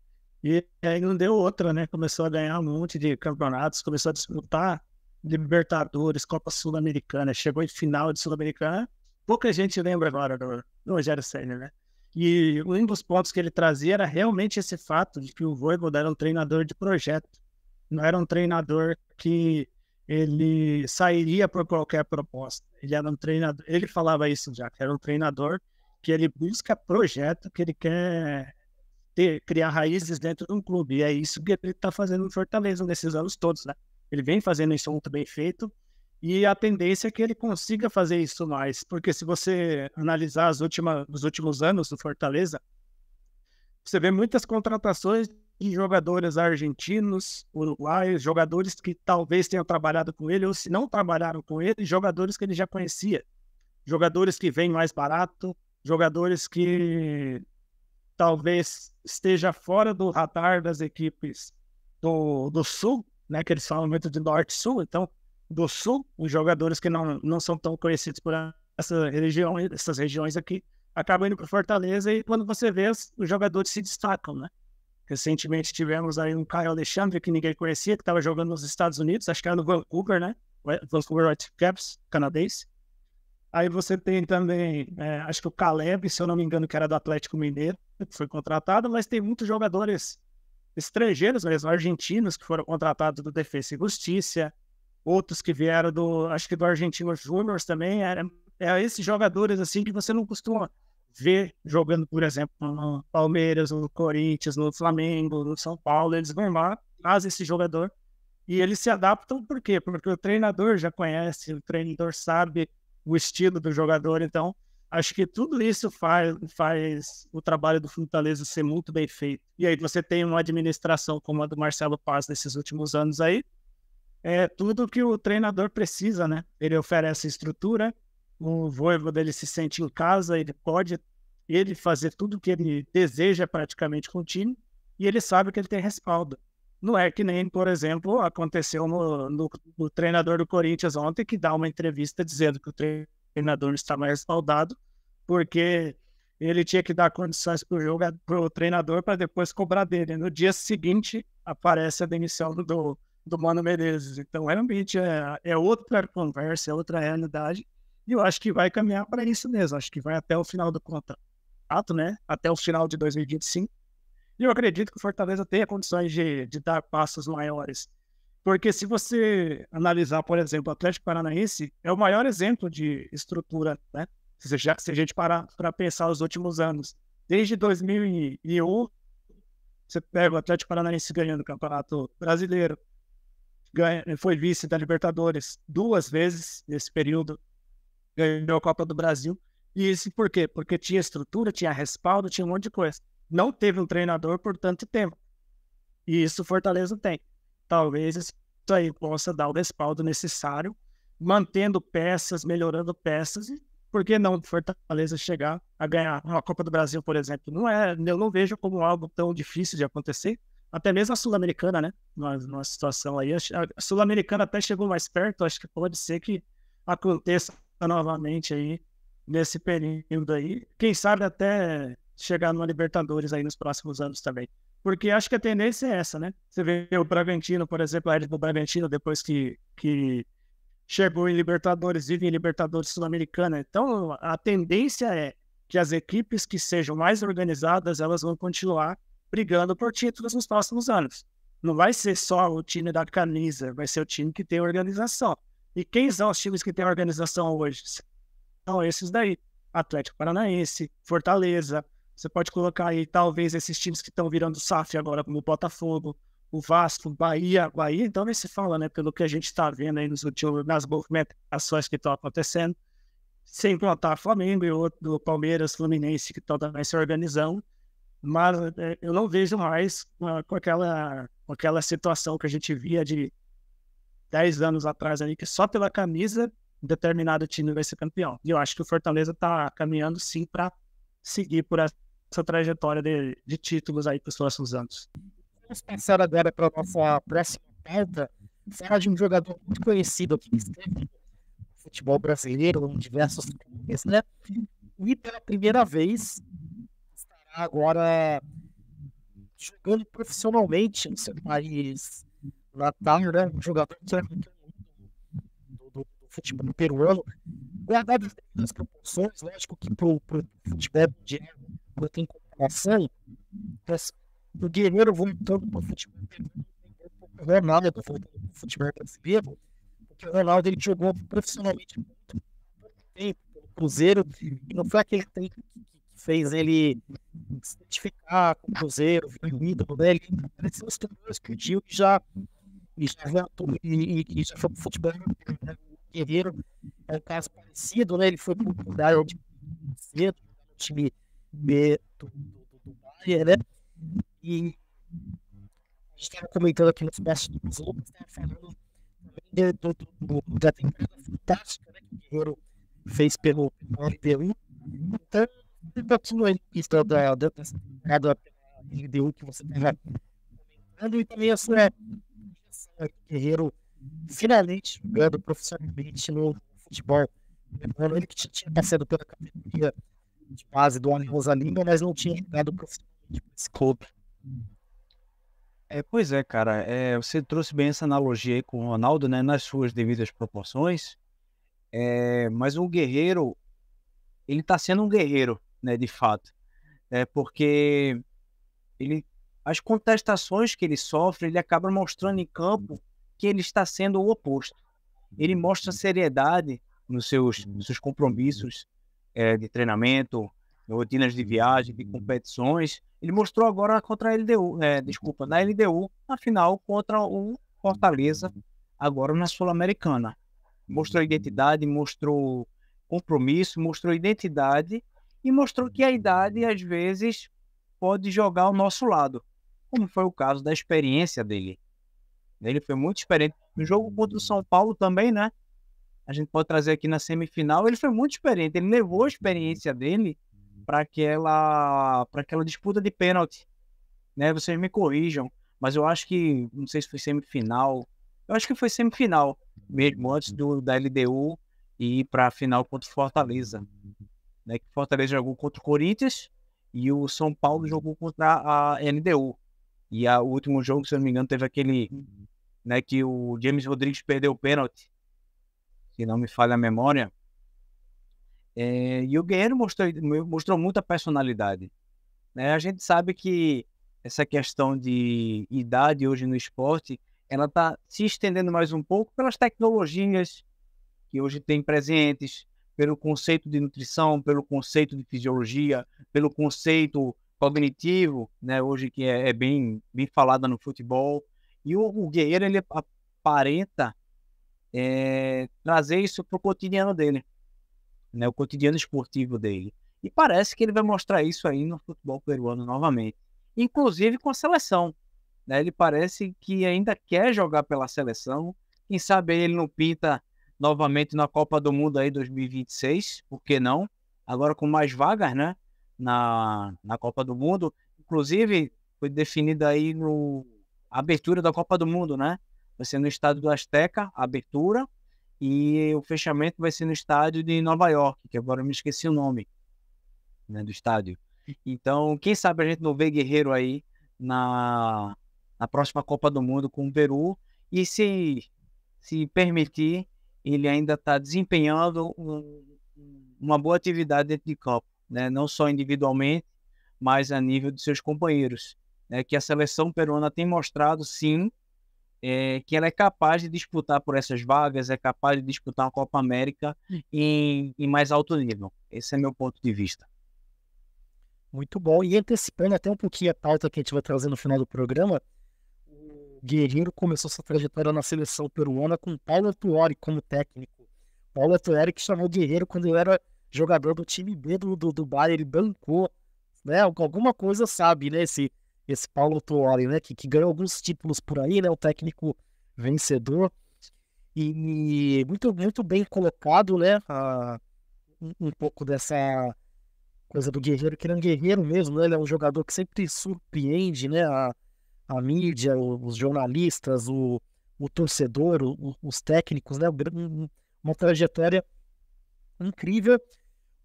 E aí não deu outra, né? Começou a ganhar um monte de campeonatos, começou a disputar Libertadores, Copa Sul-Americana, chegou em final de Sul-Americana. Pouca gente lembra agora do Rogério Ceni, né? E um dos pontos que ele trazia era realmente esse fato de que o Vojvoda era um treinador de projeto. Não era um treinador que ele sairia por qualquer proposta. Ele era um treinador, ele falava isso já, que era um treinador que ele busca projeto, que ele quer criar raízes dentro de um clube. E é isso que ele está fazendo no Fortaleza nesses anos todos, né? Ele vem fazendo isso muito bem feito. E a tendência é que ele consiga fazer isso mais, porque se você analisar os últimos anos do Fortaleza, você vê muitas contratações de jogadores argentinos, uruguaios, jogadores que talvez tenham trabalhado com ele, ou se não trabalharam com ele, jogadores que ele já conhecia, jogadores que vêm mais barato, jogadores que talvez esteja fora do radar das equipes do Sul, né, que eles falam muito de Norte-Sul, então do Sul, os jogadores que não são tão conhecidos por essas regiões aqui, acabam indo para Fortaleza e quando você vê, os jogadores se destacam, né? Recentemente tivemos aí um Caio Alexandre que ninguém conhecia, que estava jogando nos Estados Unidos, acho que era no Vancouver, né? Vancouver Whitecaps, canadense. Aí você tem também, acho que o Caleb, se eu não me engano, que era do Atlético Mineiro, que foi contratado, mas tem muitos jogadores estrangeiros mesmo, argentinos, que foram contratados do Defensa e Justiça, outros que vieram acho que do Argentino Júnior também, esses jogadores assim que você não costuma ver jogando, por exemplo, no Palmeiras, no Corinthians, no Flamengo, no São Paulo, eles vão lá, trazem esse jogador e eles se adaptam, por quê? Porque o treinador já conhece, o treinador sabe o estilo do jogador, então acho que tudo isso faz o trabalho do Fortaleza ser muito bem feito. E aí você tem uma administração como a do Marcelo Paz nesses últimos anos aí, é tudo que o treinador precisa, né? Ele oferece estrutura, o Vojvoda dele se sente em casa, ele pode fazer tudo o que ele deseja praticamente com o time, e ele sabe que ele tem respaldo. Não é que nem, por exemplo, aconteceu no treinador do Corinthians ontem, que dá uma entrevista dizendo que o treinador não está mais respaldado, porque ele tinha que dar condições para o treinador para depois cobrar dele. No dia seguinte, aparece a demissão do Mano Menezes. Então, realmente é outra conversa, é outra realidade, e eu acho que vai caminhar para isso mesmo. Acho que vai até o final do contrato, né? Até o final de 2025. E eu acredito que o Fortaleza tenha condições de dar passos maiores. Porque se você analisar, por exemplo, o Atlético Paranaense é o maior exemplo de estrutura, né? Se a gente parar para pensar os últimos anos. Desde 2001, você pega o Atlético Paranaense ganhando o Campeonato Brasileiro, foi vice da Libertadores 2 vezes nesse período, ganhou a Copa do Brasil. E isso por quê? Porque tinha estrutura, tinha respaldo, tinha um monte de coisa. Não teve um treinador por tanto tempo. E isso o Fortaleza tem. Talvez isso aí possa dar o respaldo necessário, mantendo peças, melhorando peças, e por que não Fortaleza chegar a ganhar uma Copa do Brasil, por exemplo? Eu não vejo como algo tão difícil de acontecer. Até mesmo a Sul-Americana, né? Numa situação aí. A Sul-Americana até chegou mais perto, acho que pode ser que aconteça novamente aí nesse período aí. Quem sabe até chegar numa Libertadores aí nos próximos anos também. Porque acho que a tendência é essa, né? Você vê o Bragantino, por exemplo, a Red Bull Bragantino, depois que chegou em Libertadores, vive em Libertadores Sul-Americana. Então, a tendência é que as equipes que sejam mais organizadas, elas vão continuar brigando por títulos nos próximos anos. Não vai ser só o time da camisa, vai ser o time que tem organização. E quem são os times que têm organização hoje? São esses daí. Atlético Paranaense, Fortaleza. Você pode colocar aí, talvez, esses times que estão virando SAF agora, como o Botafogo, o Vasco, Bahia, então nem se fala, né, pelo que a gente está vendo aí nas movimentações que estão acontecendo, sem contar Flamengo e outro Palmeiras, Fluminense, que estão também se organizando, mas eu não vejo mais com aquela situação que a gente via de 10 anos atrás ali, que só pela camisa determinado time vai ser campeão. E eu acho que o Fortaleza está caminhando sim para seguir por essa trajetória de títulos aí para os próximos anos. Vamos passar agora para a nossa próxima pauta. Falar de um jogador muito conhecido aqui que esteve no futebol brasileiro, em diversos clubes, né? E pela primeira vez estará agora jogando profissionalmente no seu país natal, né? Um jogador que é do futebol peruano, guardado as proporções, lógico que para o futebol mundial não tem comparação, mas o Guerreiro voltando para o futebol peruano, o Ronaldo voltando para o futebol brasileiro, porque o Ronaldo ele jogou profissionalmente muito tempo pelo Cruzeiro, e não foi aquele tempo que fez ele se identificar com o Cruzeiro, virar um ídolo, né? Ele apareceu os primeiros que o Gil já voltou e já foi para o futebol, né? O Guerreiro é um caso parecido, né? Ele foi para o Bayern de cedo, no time B do Bayern, né? E a gente estava comentando aqui nos bastidores, o Lucas estava falando da temporada fantástica, né, que o Guerreiro fez pelo LDU. Então, ele continua dessa temporada pela LDU que você estava comentando, e também essa Guerreiro finalmente jogando profissionalmente no futebol. Ele que tinha passado pela categoria de base do Alianza Lima, mas não tinha jogado profissionalmente para esse clube. Pois é, cara, você trouxe bem essa analogia aí com o Ronaldo, né, nas suas devidas proporções, mas o Guerreiro, ele tá sendo um guerreiro, né, de fato, porque as contestações que ele sofre, ele acaba mostrando em campo que ele está sendo o oposto. Ele mostra seriedade nos seus compromissos de treinamento, rotinas de viagem, de competições. Ele mostrou agora contra a LDU, na LDU, na final contra o Fortaleza, agora na Sul-Americana. Mostrou identidade, mostrou compromisso, mostrou identidade e mostrou que a idade, às vezes, pode jogar ao nosso lado, como foi o caso da experiência dele. Ele foi muito experiente. No jogo contra o São Paulo também, né? A gente pode trazer aqui na semifinal, ele foi muito experiente. Ele levou a experiência dele para aquela disputa de pênalti, né? Vocês me corrijam, mas eu acho que, não sei se foi semifinal, eu acho que foi semifinal mesmo, antes da LDU e ir para a final contra o Fortaleza, né? Que o Fortaleza jogou contra o Corinthians e o São Paulo jogou contra a LDU. E o último jogo, se eu não me engano, teve aquele, né, que o James Rodrigues perdeu o pênalti, se não me falha a memória. E o Guerreiro mostrou muita personalidade, né? A gente sabe que essa questão de idade hoje no esporte, ela está se estendendo mais um pouco pelas tecnologias que hoje tem presentes, pelo conceito de nutrição, pelo conceito de fisiologia, pelo conceito cognitivo, né, hoje que é bem falada no futebol. E o Guerreiro, ele aparenta trazer isso para o cotidiano dele, né, o cotidiano esportivo dele. E parece que ele vai mostrar isso aí no futebol peruano novamente, inclusive com a seleção, né? Ele parece que ainda quer jogar pela seleção. Quem sabe ele não pinta novamente na Copa do Mundo aí 2026, por que não? Agora com mais vagas, né, na Copa do Mundo. Inclusive, foi definida aí a abertura da Copa do Mundo, né? Vai ser no estádio do Azteca, a abertura, e o fechamento vai ser no estádio de Nova York, que agora eu me esqueci o nome, né, do estádio. Então, quem sabe a gente não vê Guerreiro aí na próxima Copa do Mundo com o Peru, e se permitir, ele ainda está desempenhando uma boa atividade dentro de campo, né? Não só individualmente, mas a nível de seus companheiros, né? Que a seleção peruana tem mostrado, sim, que ela é capaz de disputar por essas vagas, é capaz de disputar uma Copa América em mais alto nível. Esse é meu ponto de vista. Muito bom. E antecipando até um pouquinho a pauta que a gente vai trazer no final do programa, o Guerreiro começou sua trajetória na seleção peruana com Paulo Tuori como técnico. Paulo Tuori que chamou o Guerreiro quando ele era jogador do time B do Bayern, ele bancou, né? Alguma coisa sabe, né? Esse Paulo Tuori, né? Que ganhou alguns títulos por aí, né? Um técnico vencedor. E muito, muito bem colocado, né? Um pouco dessa coisa do Guerreiro, que ele é um guerreiro mesmo, né? Ele é um jogador que sempre surpreende, né? A mídia, os jornalistas, o torcedor, os técnicos, né? Uma trajetória incrível.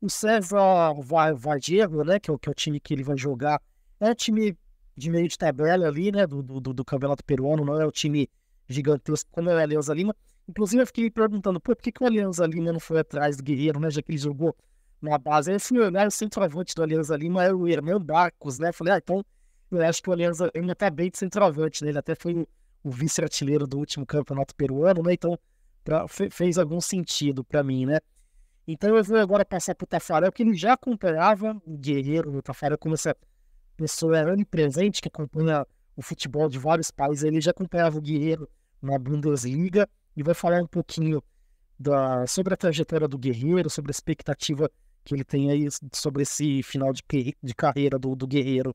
O César Vardiero, né? Que é o time que ele vai jogar, é time de meio de tabela ali, né? Do Campeonato Peruano, não é o time gigantesco como é o Alianza Lima. Inclusive eu fiquei me perguntando, por que o Alianza Lima não foi atrás do Guerreiro, né? Já que ele jogou na base. Esse, né, o centroavante do Alianza Lima era o Hernan Barcos, né? Falei, então eu acho que o Alianza Lima tá bem de centroavante, né? Ele até foi o vice-artilheiro do último campeonato peruano, né? Então fez algum sentido para mim, né? Então eu vou agora passar pro Tafarel, que ele já acompanhava o Guerreiro. O Tafarel, como essa pessoa onipresente que acompanha o futebol de vários países, ele já acompanhava o Guerreiro na Bundesliga e vai falar um pouquinho sobre a trajetória do Guerreiro, sobre a expectativa que ele tem aí sobre esse final de carreira do Guerreiro.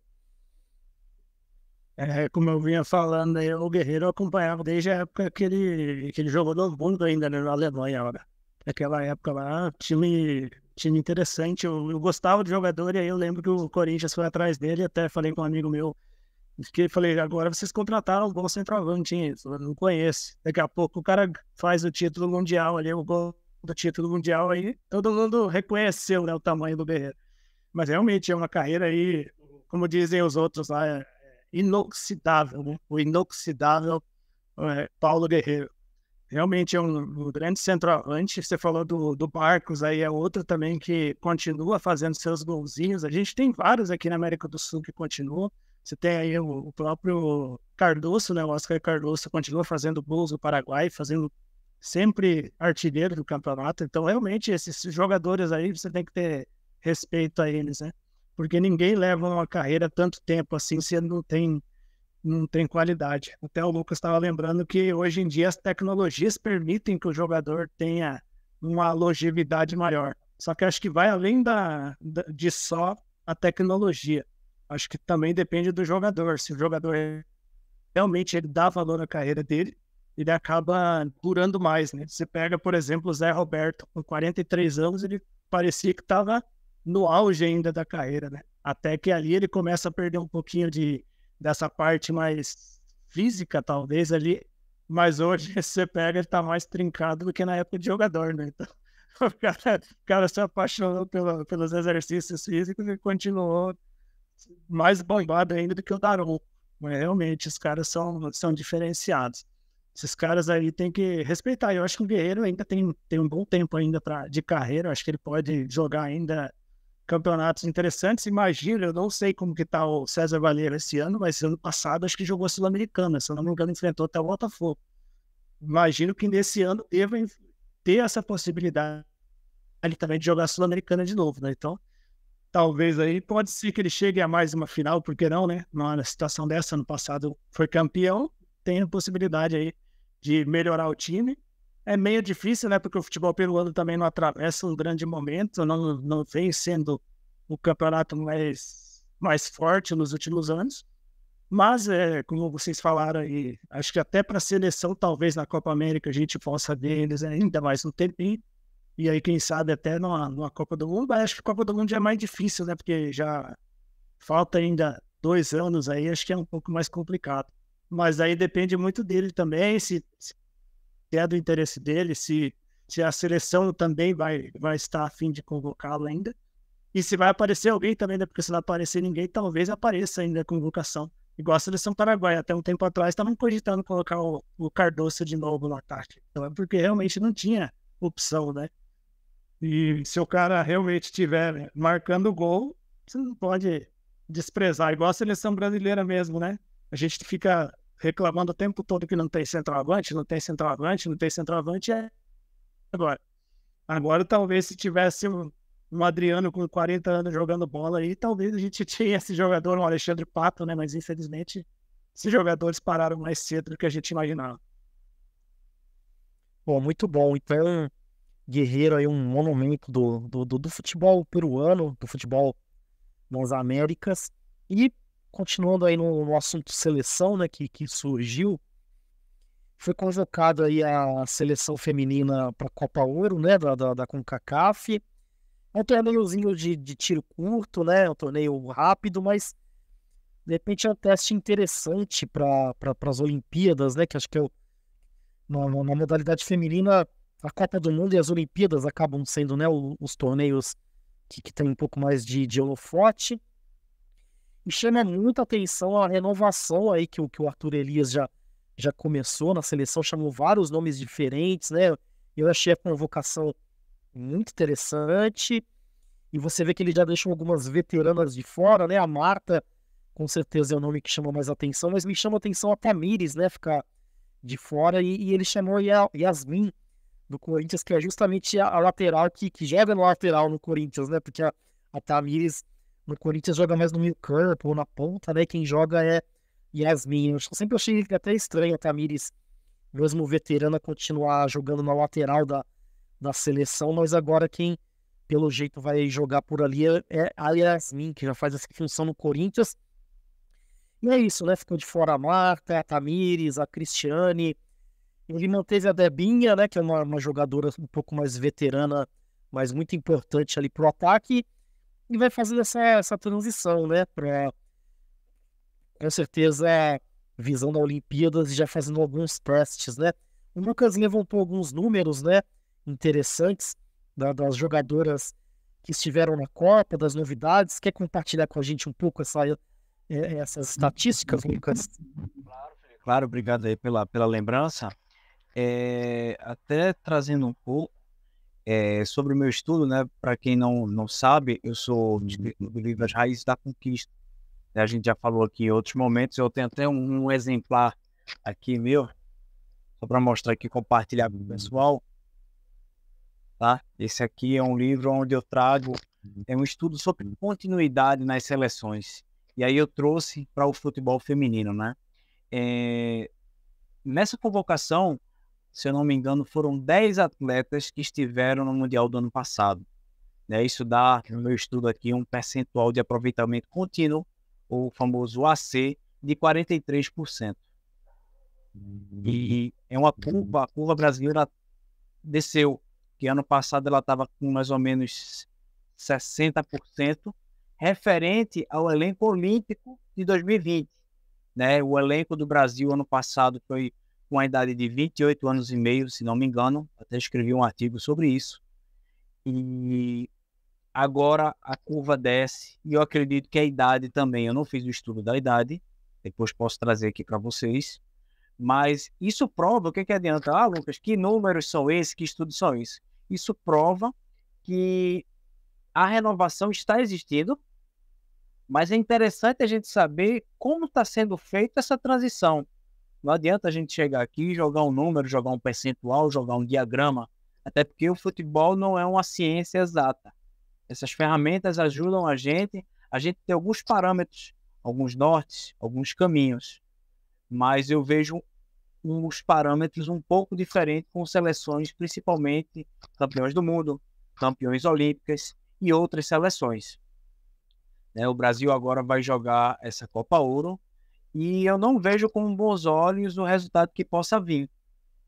Como eu vinha falando aí, o Guerreiro eu acompanhava desde a época que ele jogou no mundo ainda, né, na Alemanha. Olha. Naquela época lá, time interessante. Eu gostava do jogador, e aí eu lembro que o Corinthians foi atrás dele. Até falei com um amigo meu, que falei, agora vocês contrataram um bom centroavante, hein? Eu não conheço. Daqui a pouco o cara faz o título mundial ali, o gol do título mundial, aí todo mundo reconheceu, né, o tamanho do Guerreiro. Mas realmente é uma carreira aí, como dizem os outros lá, inoxidável, né? O inoxidável Paulo Guerreiro. Realmente é um grande centroavante. Você falou do Barcos, aí é outro também que continua fazendo seus golzinhos. A gente tem vários aqui na América do Sul que continuam. Você tem aí o próprio Cardoso, né? O Oscar Cardoso continua fazendo gols do Paraguai, fazendo sempre artilheiro do campeonato. Então, realmente, esses jogadores aí, você tem que ter respeito a eles, né? Porque ninguém leva uma carreira tanto tempo assim se não tem qualidade. Até o Lucas estava lembrando que hoje em dia as tecnologias permitem que o jogador tenha uma longevidade maior. Só que acho que vai além de só a tecnologia. Acho que também depende do jogador. Se o jogador realmente ele dá valor à carreira dele, ele acaba durando mais, né? Você pega, por exemplo, o Zé Roberto, com 43 anos, ele parecia que estava no auge ainda da carreira, né? Até que ali ele começa a perder um pouquinho dessa parte mais física, talvez, ali. Mas hoje você pega, ele tá mais trincado do que na época de jogador, né? Então, o cara se apaixonou pelos exercícios físicos e continuou mais bombado ainda do que o Daron. Mas realmente, os caras são diferenciados. Esses caras aí tem que respeitar. Eu acho que o Guerreiro ainda tem um bom tempo ainda de carreira. Eu acho que ele pode jogar ainda campeonatos interessantes. Imagina, eu não sei como que tá o César Valleiro esse ano, mas ano passado acho que jogou a Sul-Americana, se eu não me engano, enfrentou até o Botafogo. Imagino que nesse ano deva ter essa possibilidade ele também de jogar a Sul-Americana de novo, né? Então, talvez aí pode ser que ele chegue a mais uma final, por que não, né? Na situação dessa, ano passado foi campeão, tem a possibilidade aí de melhorar o time. É meio difícil, né? Porque o futebol peruano também não atravessa um grande momento, não vem sendo o campeonato mais forte nos últimos anos. Mas, como vocês falaram aí, acho que até para a seleção, talvez na Copa América a gente possa ver eles ainda mais um tempinho. E aí, quem sabe, até numa Copa do Mundo. Mas acho que a Copa do Mundo já é mais difícil, né? Porque já falta ainda 2 anos aí, acho que é um pouco mais complicado. Mas aí depende muito dele também, se é do interesse dele, se a seleção também vai estar a fim de convocá-lo ainda. E se vai aparecer alguém também, né? Porque se não aparecer ninguém, talvez apareça ainda a convocação. Igual a seleção paraguaia, até um tempo atrás, estavam cogitando colocar o Cardoso de novo no ataque. Então é porque realmente não tinha opção, né? E se o cara realmente estiver marcando gol, você não pode desprezar. Igual a seleção brasileira mesmo, né? A gente fica reclamando o tempo todo que não tem centroavante, não tem centroavante, não tem centroavante. Agora talvez se tivesse um Adriano com 40 anos jogando bola aí, talvez a gente tinha esse jogador, um Alexandre Pato, né? Mas infelizmente esses jogadores pararam mais cedo do que a gente imaginava. Bom, muito bom. Então, Guerreiro aí, um monumento do futebol peruano, do futebol nas Américas. E continuando aí no assunto seleção, né, que surgiu, foi convocado aí a seleção feminina para a Copa Ouro, né, da CONCACAF. É um torneiozinho de tiro curto, né, é um torneio rápido, mas de repente é um teste interessante para as Olimpíadas, né, que acho que é na modalidade feminina, a Copa do Mundo e as Olimpíadas acabam sendo, né, os torneios que tem um pouco mais de holofote. E chama muita atenção a renovação aí que o Arthur Elias já começou na seleção, chamou vários nomes diferentes, né? Eu achei a convocação muito interessante. E você vê que ele já deixou algumas veteranas de fora, né? A Marta, com certeza, é o nome que chama mais atenção, mas me chama atenção a Tamires, né? Ficar de fora. E ele chamou a Yasmin, do Corinthians, que é justamente a lateral que joga no lateral no Corinthians, né? Porque a Tamires no Corinthians joga mais no meio campo ou na ponta, né? Quem joga é Yasmin. Eu sempre achei até estranho a Tamires, mesmo veterana, continuar jogando na lateral da seleção, mas agora quem, pelo jeito, vai jogar por ali é a Yasmin, que já faz essa função no Corinthians. E é isso, né? Ficou de fora a Marta, a Tamires, a Cristiane. Ele manteve a Debinha, né? Que é uma jogadora um pouco mais veterana, mas muito importante ali pro ataque. E vai fazendo essa transição, né? Com certeza, visando a Olimpíadas e já fazendo alguns testes, né? O Lucas levantou alguns números, né? Interessantes das jogadoras que estiveram na Copa, das novidades. Quer compartilhar com a gente um pouco essas estatísticas, Lucas? Claro, obrigado aí pela lembrança. Até trazendo um pouco sobre o meu estudo, né? Para quem não sabe, eu sou do livro As Raízes da Conquista. A gente já falou aqui em outros momentos. Eu tenho até um exemplar aqui meu, só para mostrar aqui, compartilhar com o pessoal. Tá? Esse aqui é um livro onde eu trago um estudo sobre continuidade nas seleções. E aí eu trouxe para o futebol feminino, né? Nessa convocação, se eu não me engano, foram 10 atletas que estiveram no Mundial do ano passado. Né? Isso dá, no meu estudo aqui, um percentual de aproveitamento contínuo, o famoso AC, de 43%. E é uma curva, a curva brasileira desceu, que ano passado ela estava com mais ou menos 60%, referente ao elenco olímpico de 2020. Né? O elenco do Brasil ano passado foi com a idade de 28 anos e meio, se não me engano, até escrevi um artigo sobre isso. E agora a curva desce, e eu acredito que a idade também, eu não fiz o estudo da idade, depois posso trazer aqui para vocês, mas isso prova, o que adianta? Lucas, que números são esses, que estudos são esses? Isso prova que a renovação está existindo, mas é interessante a gente saber como está sendo feita essa transição. Não adianta a gente chegar aqui, jogar um número, jogar um percentual, jogar um diagrama. Até porque o futebol não é uma ciência exata. Essas ferramentas ajudam a gente tem alguns parâmetros, alguns nortes, alguns caminhos, mas eu vejo uns parâmetros um pouco diferentes com seleções, principalmente campeões do mundo, campeões olímpicas e outras seleções. Né? O Brasil agora vai jogar essa Copa Ouro e eu não vejo com bons olhos o resultado que possa vir.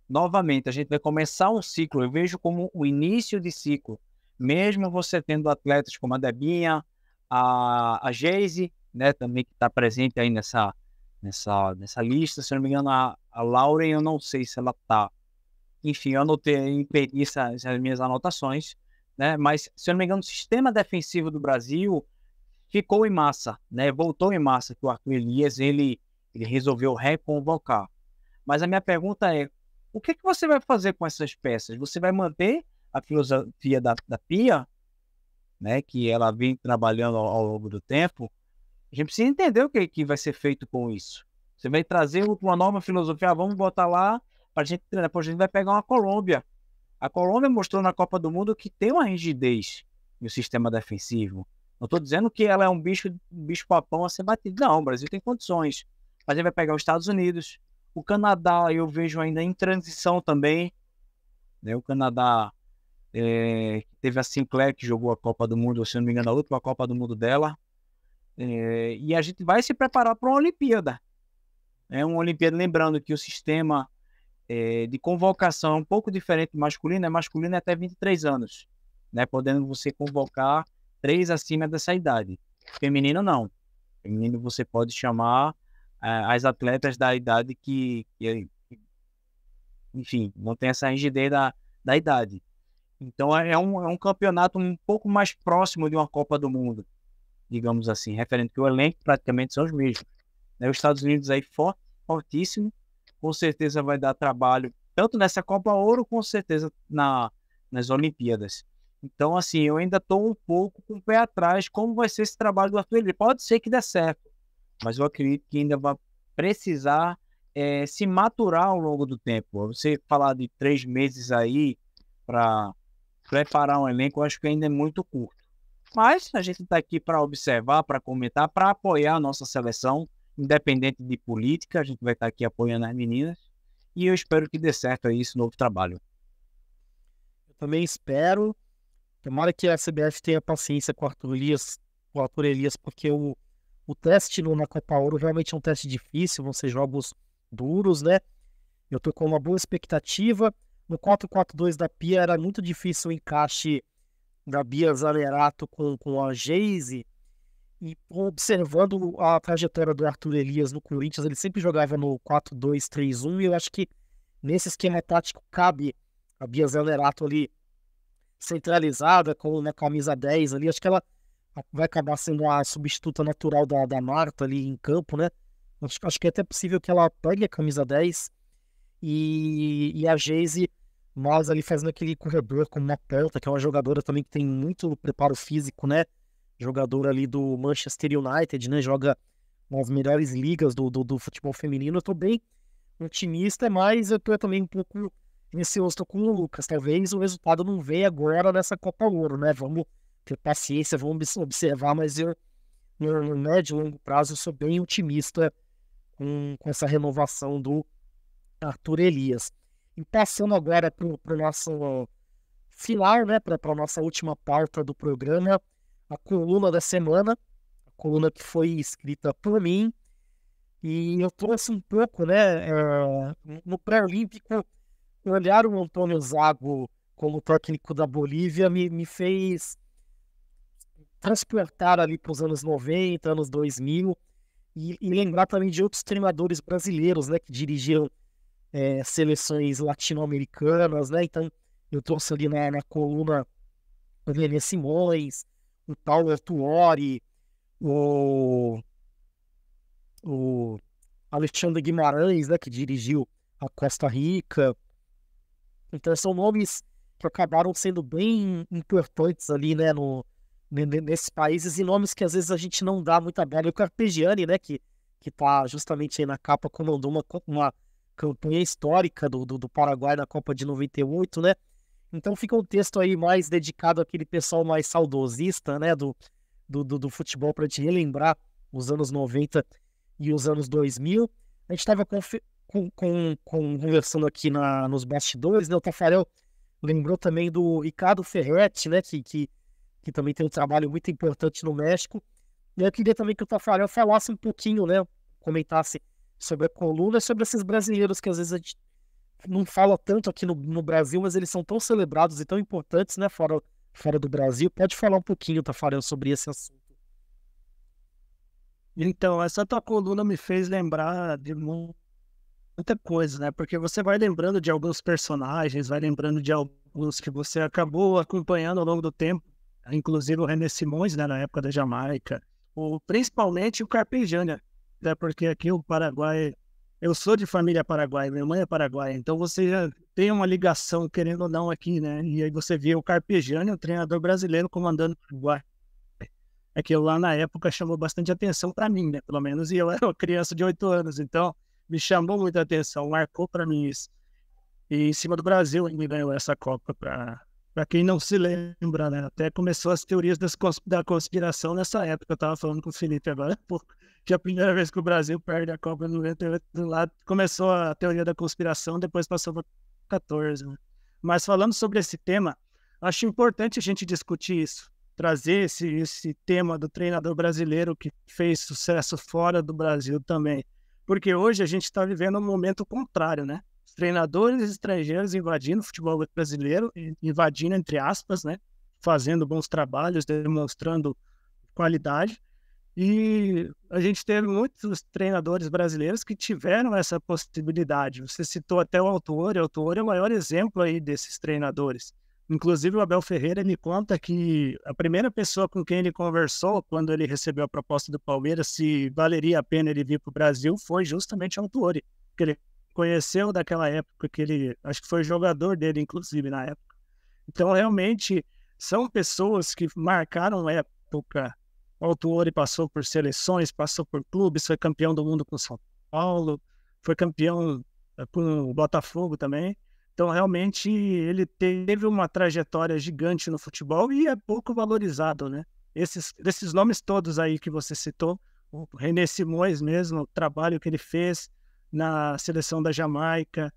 Novamente, a gente vai começar um ciclo, eu vejo como o início de ciclo, mesmo você tendo atletas como a Debinha, a Geise, né, também que está presente aí nessa lista, se eu não me engano, a Lauren, eu não sei se ela está. Enfim, eu anotei aí, perdi essas minhas anotações, né, mas se eu não me engano, o sistema defensivo do Brasil ficou em massa, né, voltou em massa, que o Arthur Elias, ele resolveu reconvocar. Mas a minha pergunta é, o que você vai fazer com essas peças? Você vai manter a filosofia da Pia, né, que ela vem trabalhando ao longo do tempo? A gente precisa entender o que vai ser feito com isso. Você vai trazer uma nova filosofia, vamos botar lá para a gente treinar. Depois a gente vai pegar uma Colômbia. A Colômbia mostrou na Copa do Mundo que tem uma rigidez no sistema defensivo. Não estou dizendo que ela é um bicho-papão a ser batido. Não, o Brasil tem condições. Mas a gente vai pegar os Estados Unidos. O Canadá eu vejo ainda em transição também. Né? O Canadá teve a Sinclair que jogou a Copa do Mundo, se não me engano, a última Copa do Mundo dela. E a gente vai se preparar para uma Olimpíada. Uma Olimpíada, lembrando que o sistema de convocação é um pouco diferente do masculino. Masculino é até 23 anos, né? Podendo você convocar 3 acima dessa idade. Feminino não. Feminino você pode chamar as atletas da idade que enfim, não tem essa rigidez da idade. Então é um campeonato um pouco mais próximo de uma Copa do Mundo, digamos assim, referente que o elenco praticamente são os mesmos. Né? Os Estados Unidos aí fortíssimo, com certeza vai dar trabalho, tanto nessa Copa Ouro, com certeza nas Olimpíadas. Então, assim, eu ainda estou um pouco com o pé atrás, como vai ser esse trabalho do Arthur Elias. Pode ser que dê certo, mas eu acredito que ainda vai precisar se maturar ao longo do tempo. Você falar de 3 meses aí para preparar um elenco, eu acho que ainda é muito curto. Mas a gente está aqui para observar, para comentar, para apoiar a nossa seleção, independente de política. A gente vai estar aqui apoiando as meninas e eu espero que dê certo aí esse novo trabalho. Eu também espero. Tomara que a CBF tenha paciência com o Arthur Elias, porque o teste na Copa Ouro realmente é um teste difícil, vão ser jogos duros, né? Eu tô com uma boa expectativa. No 4-4-2 da Pia era muito difícil o encaixe da Bia Zanerato com a Geise. E observando a trajetória do Arthur Elias no Corinthians, ele sempre jogava no 4-2-3-1 e eu acho que nesse esquema tático cabe a Bia Zanerato ali centralizada com a camisa 10 ali. Acho que ela vai acabar sendo a substituta natural da Marta ali em campo, né? Acho que é até possível que ela pegue a camisa 10 e a Geise mais ali fazendo aquele corredor como uma Pelta, que é uma jogadora também que tem muito preparo físico, né? Jogadora ali do Manchester United, né? Joga nas melhores ligas do futebol feminino. Eu tô bem otimista, mas eu tô também um pouco receoso com o Lucas. Talvez o resultado não venha agora nessa Copa Ouro, né? Vamos ter paciência, vamos observar, mas eu, no médio e longo prazo, eu sou bem otimista com essa renovação do Arthur Elias. E passando agora para o nosso final, né? Para a nossa última pauta do programa, a coluna da semana, a coluna que foi escrita por mim, e eu trouxe um pouco, né? No pré-olímpico, olhar o Antônio Zago como técnico da Bolívia me fez transportar ali para os anos 90, anos 2000, e lembrar também de outros treinadores brasileiros, né, que dirigiram seleções latino-americanas, né? Então eu trouxe ali na coluna o René Simões, o Paulo Tuori, o Alexandre Guimarães, né, que dirigiu a Costa Rica. Então são nomes que acabaram sendo bem importantes ali, né, nesses países, e nomes que às vezes a gente não dá muita bola. O Carpegiani, né, que tá justamente aí na capa, comandou uma campanha histórica do Paraguai na Copa de 98, né? Então fica um texto aí mais dedicado àquele pessoal mais saudosista, né, do futebol, para te relembrar os anos 90 e os anos 2000. A gente estava conversando aqui nos bastidores, né, o Tafarel lembrou também do Ricardo Ferretti, né, que também tem um trabalho muito importante no México. E eu queria também que o Tafarel falasse um pouquinho, né, comentasse sobre a coluna e sobre esses brasileiros que às vezes a gente não fala tanto aqui no Brasil, mas eles são tão celebrados e tão importantes, né, fora do Brasil. Pode falar um pouquinho, Tafarel, sobre esse assunto. Então, essa tua coluna me fez lembrar de muita coisa, né? Porque você vai lembrando de alguns personagens, vai lembrando de alguns que você acabou acompanhando ao longo do tempo, inclusive o René Simões, né, na época da Jamaica, principalmente o Carpegiani, né? Porque aqui o Paraguai, eu sou de família paraguaia, minha mãe é paraguaia, então você já tem uma ligação, querendo ou não, aqui, né? E aí você vê o Carpegiani, o treinador brasileiro, comandando o Paraguai. Aquilo lá na época chamou bastante atenção para mim, né? Pelo menos, e eu era uma criança de 8 anos, então me chamou muita atenção, marcou para mim isso. E em cima do Brasil, ele ganhou essa Copa, para quem não se lembra, né? Até começou as teorias da conspiração nessa época. Eu estava falando com o Felipe agora, que a primeira vez que o Brasil perde a Copa no 98, do lado começou a teoria da conspiração, depois passou para 14, né? Mas falando sobre esse tema, acho importante a gente discutir isso, trazer esse tema do treinador brasileiro que fez sucesso fora do Brasil também. Porque hoje a gente está vivendo um momento contrário, né? Os treinadores estrangeiros invadindo o futebol brasileiro, invadindo entre aspas, né? Fazendo bons trabalhos, demonstrando qualidade. E a gente teve muitos treinadores brasileiros que tiveram essa possibilidade. Você citou até o Autuori é o maior exemplo aí desses treinadores. Inclusive, o Abel Ferreira, ele conta que a primeira pessoa com quem ele conversou quando ele recebeu a proposta do Palmeiras, se valeria a pena ele vir para o Brasil, foi justamente o Autuori, que ele conheceu daquela época, que ele, acho que foi jogador dele, inclusive, na época. Então, realmente, são pessoas que marcaram a época. O Autuori passou por seleções, passou por clubes, foi campeão do mundo com o São Paulo, foi campeão com o Botafogo também. Então, realmente, ele teve uma trajetória gigante no futebol e é pouco valorizado, né? Esses nomes todos aí que você citou, o René Simões mesmo, o trabalho que ele fez na seleção da Jamaica,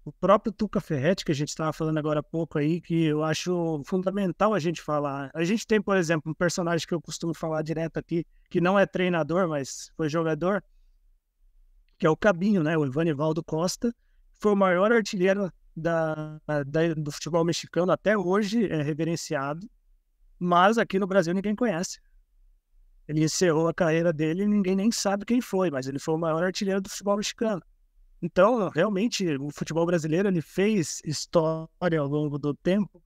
o próprio Tuca Ferretti, que a gente estava falando agora há pouco aí, que eu acho fundamental a gente falar. A gente tem, por exemplo, um personagem que eu costumo falar direto aqui, que não é treinador, mas foi jogador, que é o Cabinho, né? O Ivanivaldo Costa, foi o maior artilheiro do futebol mexicano, até hoje é reverenciado, mas aqui no Brasil ninguém conhece. Ele encerrou a carreira dele e ninguém nem sabe quem foi, mas ele foi o maior artilheiro do futebol mexicano. Então, realmente, o futebol brasileiro ele fez história ao longo do tempo.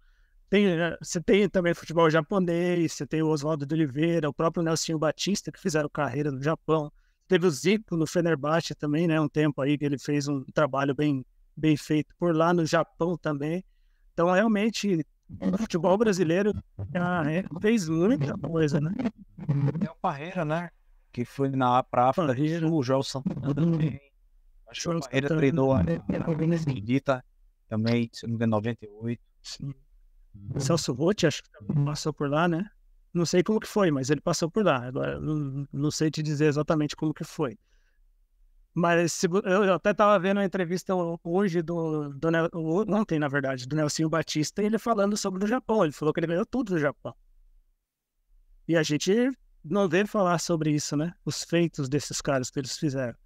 Você tem também futebol japonês, você tem o Oswaldo de Oliveira, o próprio Nelsinho Batista, que fizeram carreira no Japão. Teve o Zico no Fenerbahçe também, né? Um tempo aí que ele fez um trabalho bem feito por lá no Japão também. Então, realmente, o futebol brasileiro fez muita coisa, né? É o Parreira, né? Que foi pra África do Sul, o João Santana também. Acho que o Parreira treinou a Saudita também, se não me engano, 98. Sim. Celso Roth, acho que passou por lá, né? Não sei como que foi, mas ele passou por lá. Agora, não sei te dizer exatamente como que foi. Mas eu até estava vendo a entrevista hoje ontem, na verdade, do Nelsinho Batista, e ele falando sobre o Japão. Ele falou que ele ganhou tudo do Japão. E a gente não vê falar sobre isso, né? Os feitos desses caras que eles fizeram.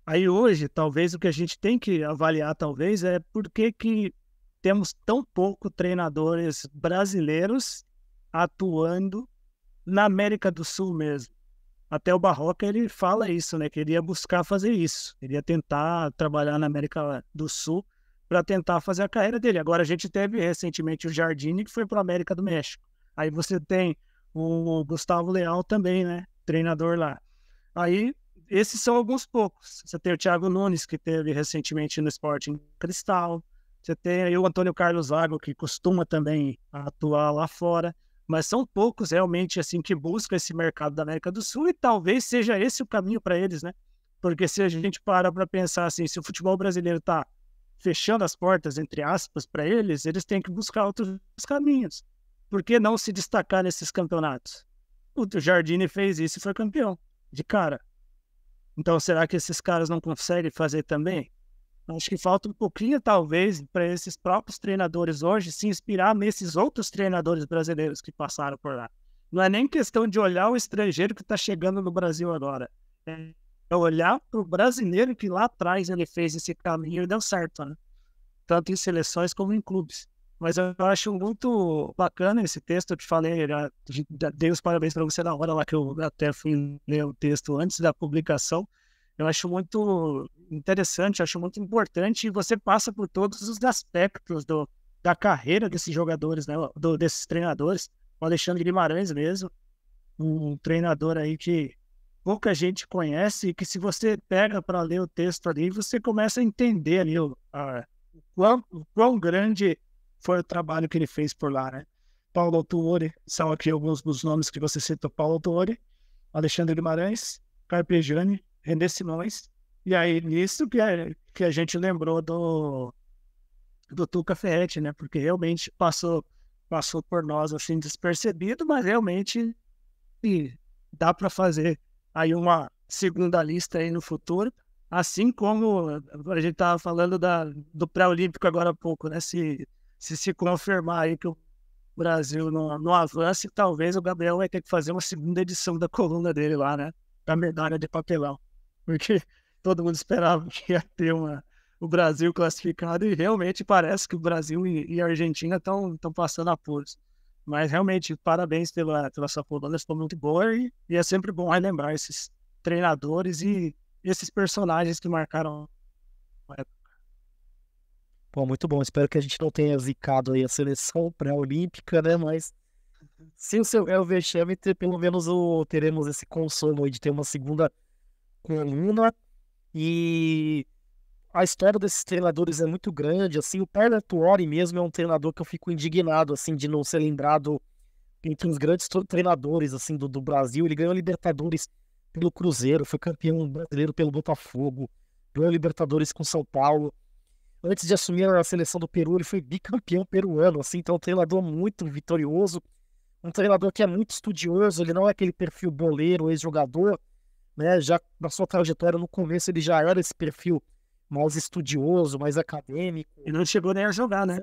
Aí hoje, talvez o que a gente tem que avaliar, talvez, é por que temos tão pouco treinadores brasileiros atuando na América do Sul mesmo. Até o Barroca, ele fala isso, né? Que ele ia buscar fazer isso. Ele ia tentar trabalhar na América do Sul para tentar fazer a carreira dele. Agora, a gente teve recentemente o Jardine, que foi para a América do México. Aí você tem o Gustavo Leal também, né? Treinador lá. Aí, esses são alguns poucos. Você tem o Thiago Nunes, que teve recentemente no Sporting Cristal. Você tem aí o Antônio Carlos Zago, que costuma também atuar lá fora. Mas são poucos realmente assim que buscam esse mercado da América do Sul e talvez seja esse o caminho para eles, né? Porque se a gente para pensar assim, se o futebol brasileiro está fechando as portas, entre aspas, para eles, eles têm que buscar outros caminhos. Por que não se destacar nesses campeonatos? O Jardine fez isso e foi campeão, de cara. Então, será que esses caras não conseguem fazer também? Acho que falta um pouquinho, talvez, para esses próprios treinadores hoje se inspirar nesses outros treinadores brasileiros que passaram por lá. Não é nem questão de olhar o estrangeiro que está chegando no Brasil agora. É olhar para o brasileiro que lá atrás ele fez esse caminho e deu certo, né? Tanto em seleções como em clubes. Mas eu acho muito bacana esse texto. Eu te falei, já dei os parabéns para você na hora lá que eu até fui ler o texto antes da publicação. Eu acho muito interessante, acho muito importante, e você passa por todos os aspectos da carreira desses jogadores, né? Desses treinadores. O Alexandre Guimarães mesmo, um treinador aí que pouca gente conhece, e que se você pega para ler o texto ali, você começa a entender ali o quão grande foi o trabalho que ele fez por lá, né? Paulo Autuori, são aqui alguns dos nomes que você citou: Paulo Autuori, Alexandre Guimarães, Carpegiani, René Simões, e aí nisso que a gente lembrou do Tuca Ferretti, né? Porque realmente passou por nós assim despercebido, mas realmente dá para fazer aí uma segunda lista aí no futuro, assim como a gente estava falando do pré-olímpico agora há pouco, né? Se confirmar aí que o Brasil não avance, talvez o Gabriel vai ter que fazer uma segunda edição da coluna dele lá, né? Da medalha de papelão. Porque todo mundo esperava que ia ter o Brasil classificado, e realmente parece que o Brasil e a Argentina estão passando apuros. Mas realmente, parabéns pela sua coluna, ficou muito boa, e é sempre bom relembrar esses treinadores e esses personagens que marcaram a época. Pô, muito bom. Espero que a gente não tenha zicado aí a seleção pré-olímpica, né? Mas se o seu é o vexame, pelo menos teremos esse consolo aí de ter uma segunda coluna. E a história desses treinadores é muito grande, assim. O Perla Tuori mesmo é um treinador que eu fico indignado, assim, de não ser lembrado entre os grandes treinadores, assim, do Brasil. Ele ganhou a Libertadores pelo Cruzeiro, foi campeão brasileiro pelo Botafogo, ganhou a Libertadores com São Paulo. Antes de assumir a seleção do Peru, ele foi bicampeão peruano, assim. Então, um treinador muito vitorioso, um treinador que é muito estudioso. Ele não é aquele perfil boleiro, ex-jogador, né? Já na sua trajetória no começo ele já era esse perfil mais estudioso, mais acadêmico. E não chegou nem a jogar, né?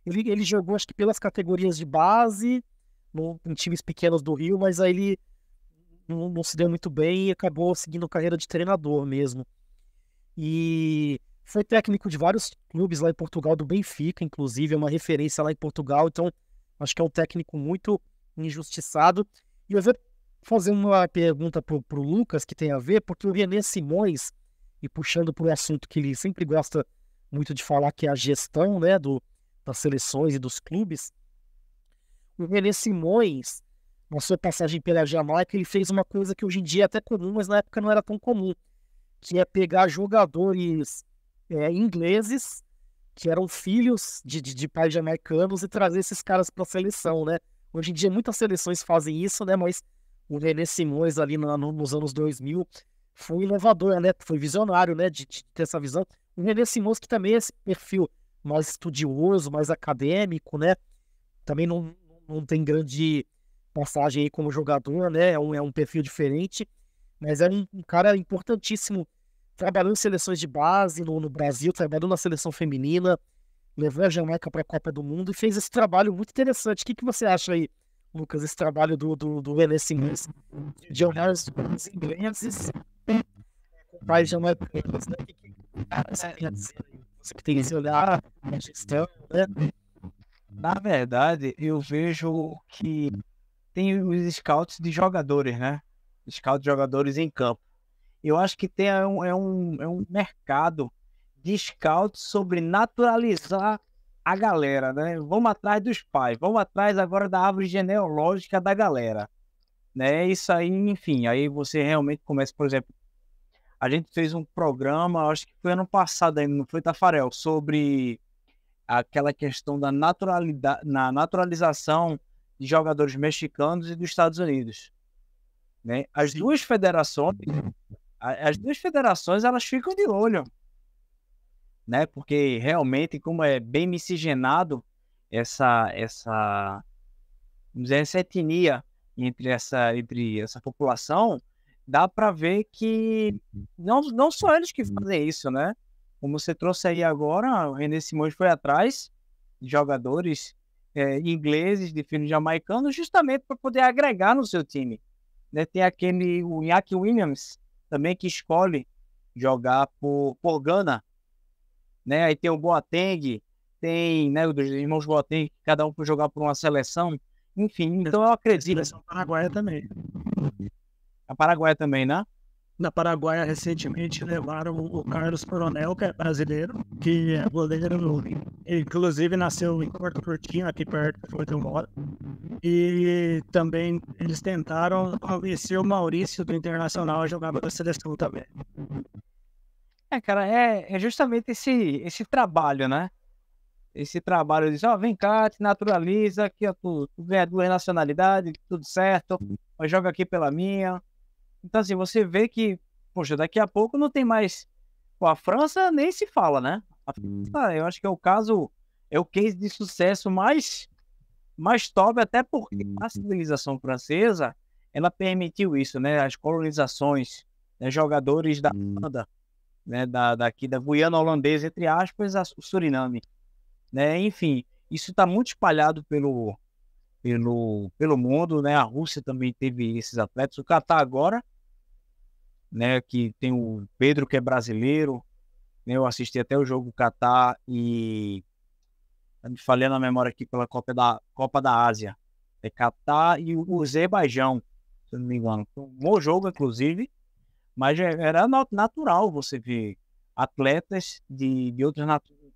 Ele jogou acho que pelas categorias de base em times pequenos do Rio, mas aí ele não se deu muito bem e acabou seguindo carreira de treinador mesmo. E foi técnico de vários clubes lá em Portugal, do Benfica, inclusive, é uma referência lá em Portugal. Então acho que é um técnico muito injustiçado. E eu vou fazer uma pergunta pro Lucas que tem a ver, porque o René Simões, e puxando para o assunto que ele sempre gosta muito de falar, que é a gestão, né, das seleções e dos clubes, o René Simões, na sua passagem pela Jamaica, ele fez uma coisa que hoje em dia é até comum, mas na época não era tão comum, que é pegar jogadores ingleses, que eram filhos de pais jamaicanos, e trazer esses caras para a seleção, né? Hoje em dia muitas seleções fazem isso, né, mas o René Simões ali nos anos 2000 foi inovador, né? Foi visionário, né? De ter essa visão. O René Simões, que também é esse perfil mais estudioso, mais acadêmico, né? Também não tem grande passagem aí como jogador, né? É um perfil diferente, mas é um cara importantíssimo. Trabalhou em seleções de base no Brasil, trabalhou na seleção feminina, levou a Jamaica para a Copa do Mundo e fez esse trabalho muito interessante. O que você acha aí, Lucas, esse trabalho do René Simões, de olhar os ingleses com pais jamaicanos, né? Você que tem esse olhar, a gestão, né? Na verdade, eu vejo que tem os scouts de jogadores, né? Scout de jogadores em campo. Eu acho que tem um mercado de scouts sobre naturalizar a galera, né? Vamos atrás dos pais, vamos atrás agora da árvore genealógica da galera, né? Isso aí, enfim, aí você realmente começa, por exemplo, a gente fez um programa, acho que foi ano passado ainda, não foi, Tafarel, sobre aquela questão da naturalização de jogadores mexicanos e dos Estados Unidos, né? As duas federações, elas ficam de olho, né? Porque realmente, como é bem miscigenado essa vamos dizer, essa etnia entre essa população, dá para ver que não só eles que fazem isso, né? Como você trouxe aí agora, o René Simões foi atrás de jogadores ingleses, de filhos jamaicanos, justamente para poder agregar no seu time, né? Tem o Iñaki Williams também, que escolhe jogar por Gana, né? Aí tem o Boateng, tem, né, os irmãos Boateng, cada um foi jogar por uma seleção. Enfim, então eu acredito. A seleção paraguaia também. A Paraguai também, né? Na Paraguaia, recentemente, levaram o Carlos Coronel, que é brasileiro, que é goleiro, inclusive nasceu em Porto Curtinho, aqui perto de onde eu moro. E também eles tentaram convencer o Maurício do Internacional a jogar pela seleção também. Cara, é justamente esse trabalho, né? Esse trabalho de, vem cá, te naturaliza, aqui, ó, tu ganha 2 nacionalidades, tudo certo, mas joga aqui pela minha. Então, assim, você vê que, poxa, daqui a pouco não tem mais. Pô, a França nem se fala, né? A França, eu acho que é o case de sucesso mais top, até porque a civilização francesa, ela permitiu isso, né? As colonizações, né? Jogadores da Holanda, né? Daqui da Guiana holandesa, entre aspas, o Suriname, né? Enfim, isso está muito espalhado pelo mundo, né? A Rússia também teve esses atletas. O Catar agora, né? Que tem o Pedro, que é brasileiro, né? Eu assisti até o jogo do Catar e me falei na memória aqui pela Copa da Ásia. É Catar e o Azerbaijão, se eu não me engano. Foi um bom jogo, inclusive, mas era natural você ver atletas de outras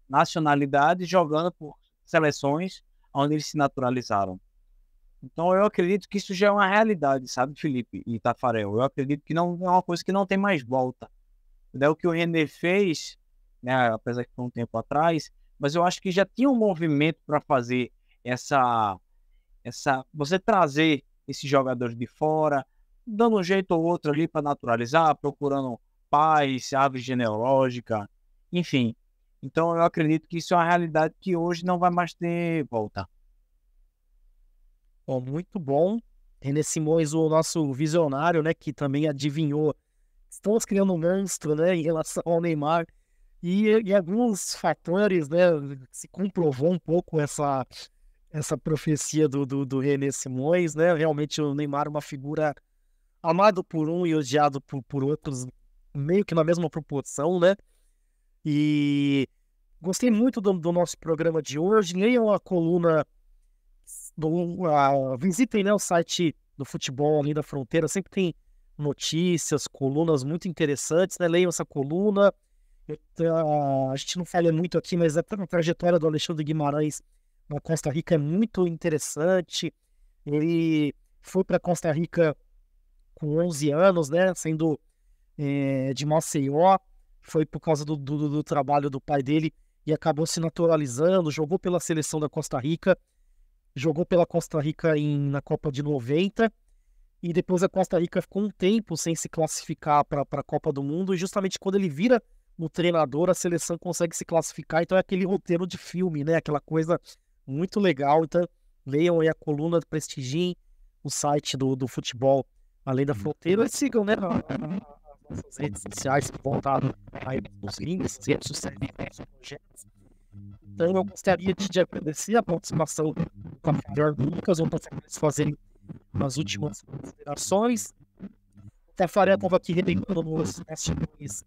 nacionalidades jogando por seleções onde eles se naturalizaram. Então eu acredito que isso já é uma realidade, sabe, Felipe e Tafarel? Eu acredito que não é uma coisa que não tem mais volta. É o que o René fez, né, apesar que foi um tempo atrás, mas eu acho que já tinha um movimento para fazer você trazer esses jogadores de fora, dando um jeito ou outro ali para naturalizar, procurando pais, árvore genealógica, enfim. Então eu acredito que isso é uma realidade que hoje não vai mais ter volta. Bom, muito bom. René Simões, o nosso visionário, né, que também adivinhou. Estamos criando um monstro, né, em relação ao Neymar. E alguns fatores, né, se comprovou um pouco essa profecia do René Simões, né? Realmente o Neymar é uma figura amado por um e odiado por outros, meio que na mesma proporção, né? E gostei muito do nosso programa de hoje. Leiam a coluna, visitem, né, o site do Futebol Além da Fronteira, sempre tem notícias, colunas muito interessantes, né? Leiam essa coluna. A gente não fala muito aqui, mas a trajetória do Alexandre Guimarães na Costa Rica é muito interessante. Ele foi para Costa Rica com 11 anos, né? Sendo de Maceió. Foi por causa do trabalho do pai dele e acabou se naturalizando. Jogou pela seleção da Costa Rica. Jogou pela Costa Rica na Copa de 90. E depois a Costa Rica ficou um tempo sem se classificar para a Copa do Mundo. E justamente quando ele vira o treinador, a seleção consegue se classificar. Então é aquele roteiro de filme, né? Aquela coisa muito legal. Então leiam aí a coluna, prestigiem o site do Futebol Além da Fronteira. E sigam, né, as nossas redes sociais voltadas aí nos links, as redes sociais dos projetos. Então eu gostaria de agradecer a participação do Tafarel Lucas, vou passar para eles fazerem as últimas considerações. O Tafarel estava aqui relembrando nos bastidores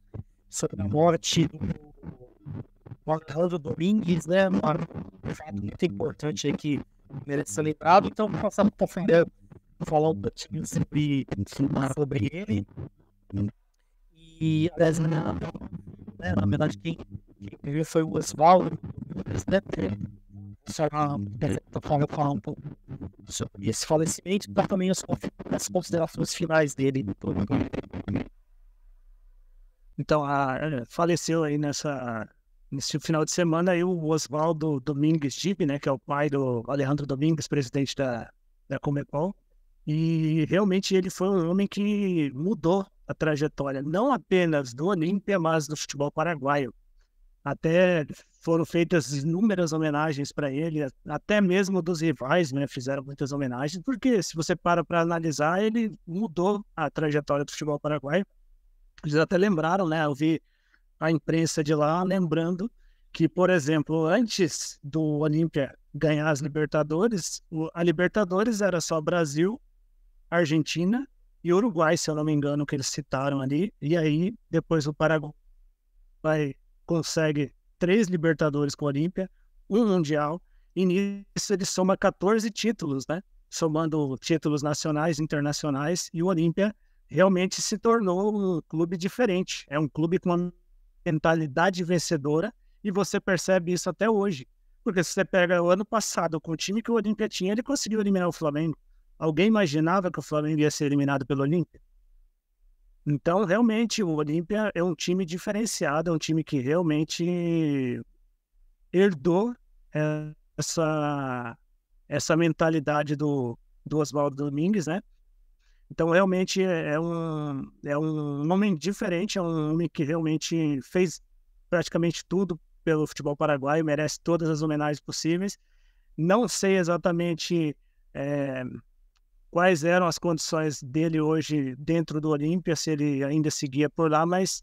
sobre a morte do Alejandro Domingues, né? Um fato muito importante aí que merece ser lembrado. Então, vou passar para o Tafarel falar um pouquinho sobre ele. E, na verdade, quem viu foi o Oswaldo, né? Falar um pouco sobre esse falecimento e dar também as considerações finais dele. Então, faleceu aí nesse final de semana aí o Oswaldo Domingues Gibe, né, que é o pai do Alejandro Domingues, presidente da Conmebol. E realmente ele foi um homem que mudou a trajetória, não apenas do Olímpia, mas do futebol paraguaio. Até foram feitas inúmeras homenagens para ele, até mesmo dos rivais, né, fizeram muitas homenagens, porque se você para analisar, ele mudou a trajetória do futebol paraguaio. Eles até lembraram, né, eu vi a imprensa de lá lembrando que, por exemplo, antes do Olímpia ganhar as Libertadores, a Libertadores era só Brasil, Argentina e Uruguai, se eu não me engano, que eles citaram ali, e aí depois o Paraguai consegue 3 Libertadores com o Olímpia, um Mundial, e nisso ele soma 14 títulos, né? Somando títulos nacionais e internacionais, e o Olímpia realmente se tornou um clube diferente. É um clube com uma mentalidade vencedora, e você percebe isso até hoje. Porque se você pega o ano passado, com o time que o Olímpia tinha, ele conseguiu eliminar o Flamengo. Alguém imaginava que o Flamengo ia ser eliminado pelo Olímpia? Então, realmente, o Olímpia é um time diferenciado, é um time que realmente herdou essa mentalidade do Oswaldo Domingues, né? Então, realmente, é um homem diferente, é um homem que realmente fez praticamente tudo pelo futebol paraguaio, merece todas as homenagens possíveis. Não sei exatamente quais eram as condições dele hoje dentro do Olímpia, se ele ainda seguia por lá, mas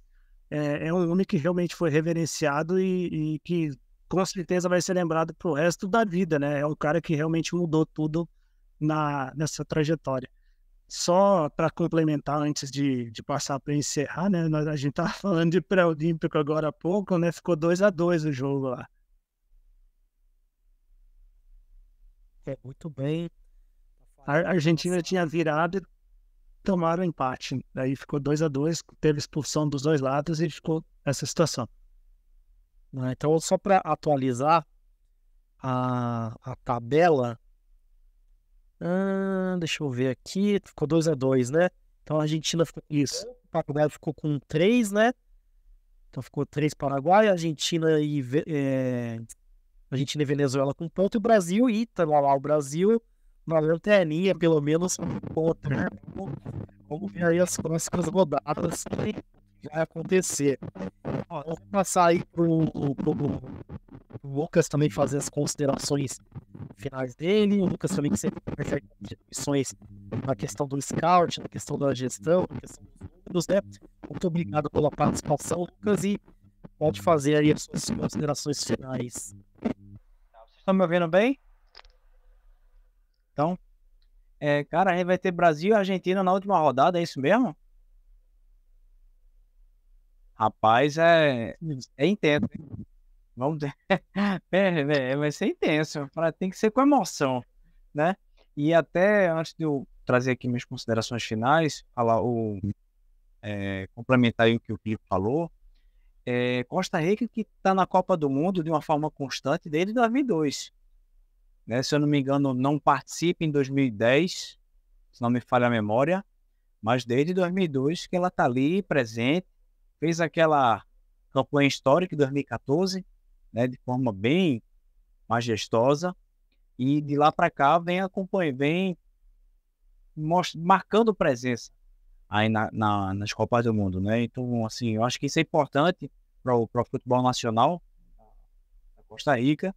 é um homem que realmente foi reverenciado e que com certeza vai ser lembrado para o resto da vida, né? É um cara que realmente mudou tudo nessa trajetória. Só para complementar, antes de passar para encerrar, né? A gente estava falando de pré-olímpico agora há pouco, né? Ficou 2-2 o jogo lá. Muito bem. A Argentina tinha virado e tomaram empate. Daí ficou 2-2, teve expulsão dos dois lados e ficou essa situação. Então, só para atualizar a tabela, deixa eu ver aqui, ficou 2-2, né? Então a Argentina ficou com Isso. o Paraguai ficou com 3, né? Então ficou 3 Paraguai, Argentina e Venezuela com ponto, e o Brasil, e tá lá o Brasil na lanterninha, pelo menos com ponto, né? Vamos ver aí as próximas rodadas que vai acontecer. Ó, vou passar aí pro Lucas também fazer as considerações finais dele. O Lucas também que sempre prefere contribuições na questão do scout, na questão da gestão, na questão dos números, né? Muito obrigado pela participação, Lucas, e pode fazer aí as suas considerações finais. Vocês estão me ouvindo bem? Então, cara, a gente vai ter Brasil e Argentina na última rodada, é isso mesmo? Rapaz, é intenso, hein? Vamos ver. Vai ser intenso. Tem que ser com emoção, né? E até antes de eu trazer aqui minhas considerações finais, complementar aí o que o Filipe falou, Costa Rica que está na Copa do Mundo de uma forma constante desde 2002. Né? Se eu não me engano, não participa em 2010, se não me falha a memória, mas desde 2002 que ela está ali presente, fez aquela campanha histórica em 2014, né, de forma bem majestosa, e de lá para cá vem marcando presença aí nas Copas do Mundo, né? Então, assim, eu acho que isso é importante para o futebol nacional da Costa Rica.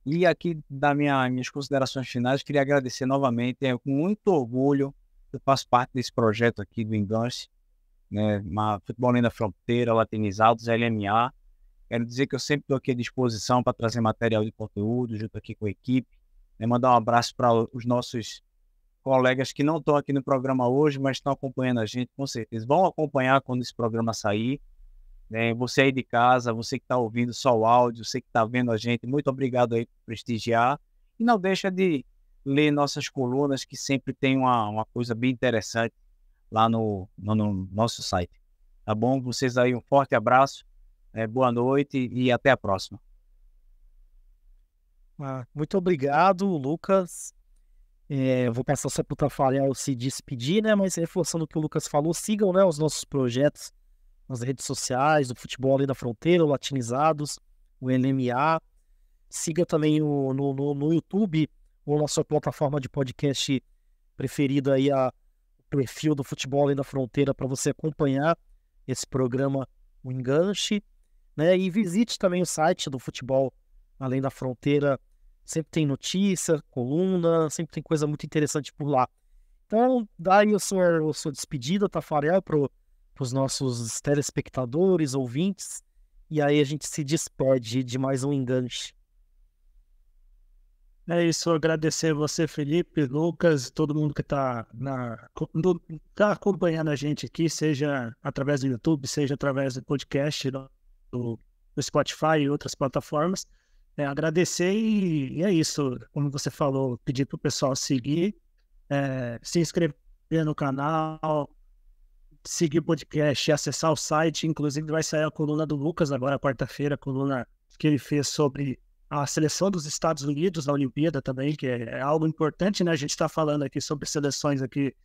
E aqui, minhas considerações finais, queria agradecer novamente, com muito orgulho, eu faço parte desse projeto aqui do Enganche, né, Futebol Além da Fronteira, Latinizados, LMA. Quero dizer que eu sempre estou aqui à disposição para trazer material de conteúdo, junto aqui com a equipe, né, mandar um abraço para os nossos colegas que não estão aqui no programa hoje, mas estão acompanhando a gente, com certeza. Vão acompanhar quando esse programa sair. Você aí de casa, você que está ouvindo só o áudio, você que está vendo a gente, muito obrigado aí por prestigiar. E não deixa de ler nossas colunas, que sempre tem uma coisa bem interessante lá no nosso site. Tá bom? Vocês aí, um forte abraço, boa noite e até a próxima. Muito obrigado, Lucas. Vou passar só para o Tafarel se despedir, né? Mas reforçando o que o Lucas falou, sigam, né, os nossos projetos nas redes sociais, do Futebol Além da Fronteira, o Latinizados, o LMA. Siga também no YouTube, ou na sua plataforma de podcast preferida aí, o perfil do Futebol Além da Fronteira, para você acompanhar esse programa, o Enganche. né? E visite também o site do Futebol Além da Fronteira. Sempre tem notícia, coluna, sempre tem coisa muito interessante por lá. Então, dá aí a sua despedida, Tafarel, para os nossos telespectadores, ouvintes. E aí a gente se despede de mais um Enganche. É isso, agradecer você, Felipe, Lucas, todo mundo que está acompanhando a gente aqui, seja através do YouTube, seja através do podcast, do Spotify e outras plataformas. Agradecer e é isso, como você falou, pedir para o pessoal seguir, se inscrever no canal, seguir o podcast, acessar o site. Inclusive vai sair a coluna do Lucas agora, quarta-feira, a coluna que ele fez sobre a seleção dos Estados Unidos na Olimpíada também, que é algo importante, né? A gente está falando aqui sobre seleções aqui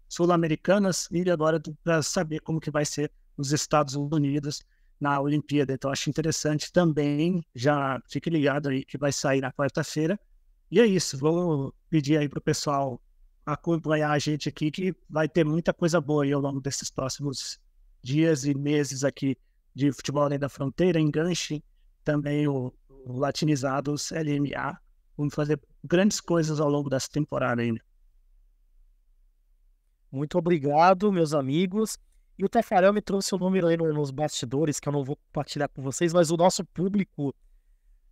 sul-americanas e agora para saber como que vai ser os Estados Unidos na Olimpíada. Então acho interessante também, já fique ligado aí que vai sair na quarta-feira. E é isso, vamos pedir aí para o pessoal acompanhar a gente aqui, que vai ter muita coisa boa aí ao longo desses próximos dias e meses aqui de Futebol Além da Fronteira, Enganche, também o Latinizados LMA. Vamos fazer grandes coisas ao longo dessa temporada ainda. Muito obrigado, meus amigos. E o Tafarel me trouxe o número aí nos bastidores, que eu não vou compartilhar com vocês, mas o nosso público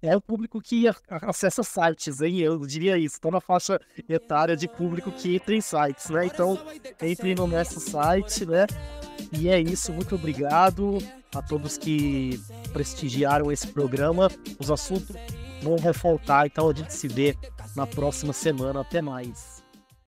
é o público que acessa sites, hein? Eu diria isso. Estou na faixa etária de público que entra em sites, né? Então, entre no nosso site, né? E é isso. Muito obrigado a todos que prestigiaram esse programa. Os assuntos vão faltar, então a gente se vê na próxima semana. Até mais.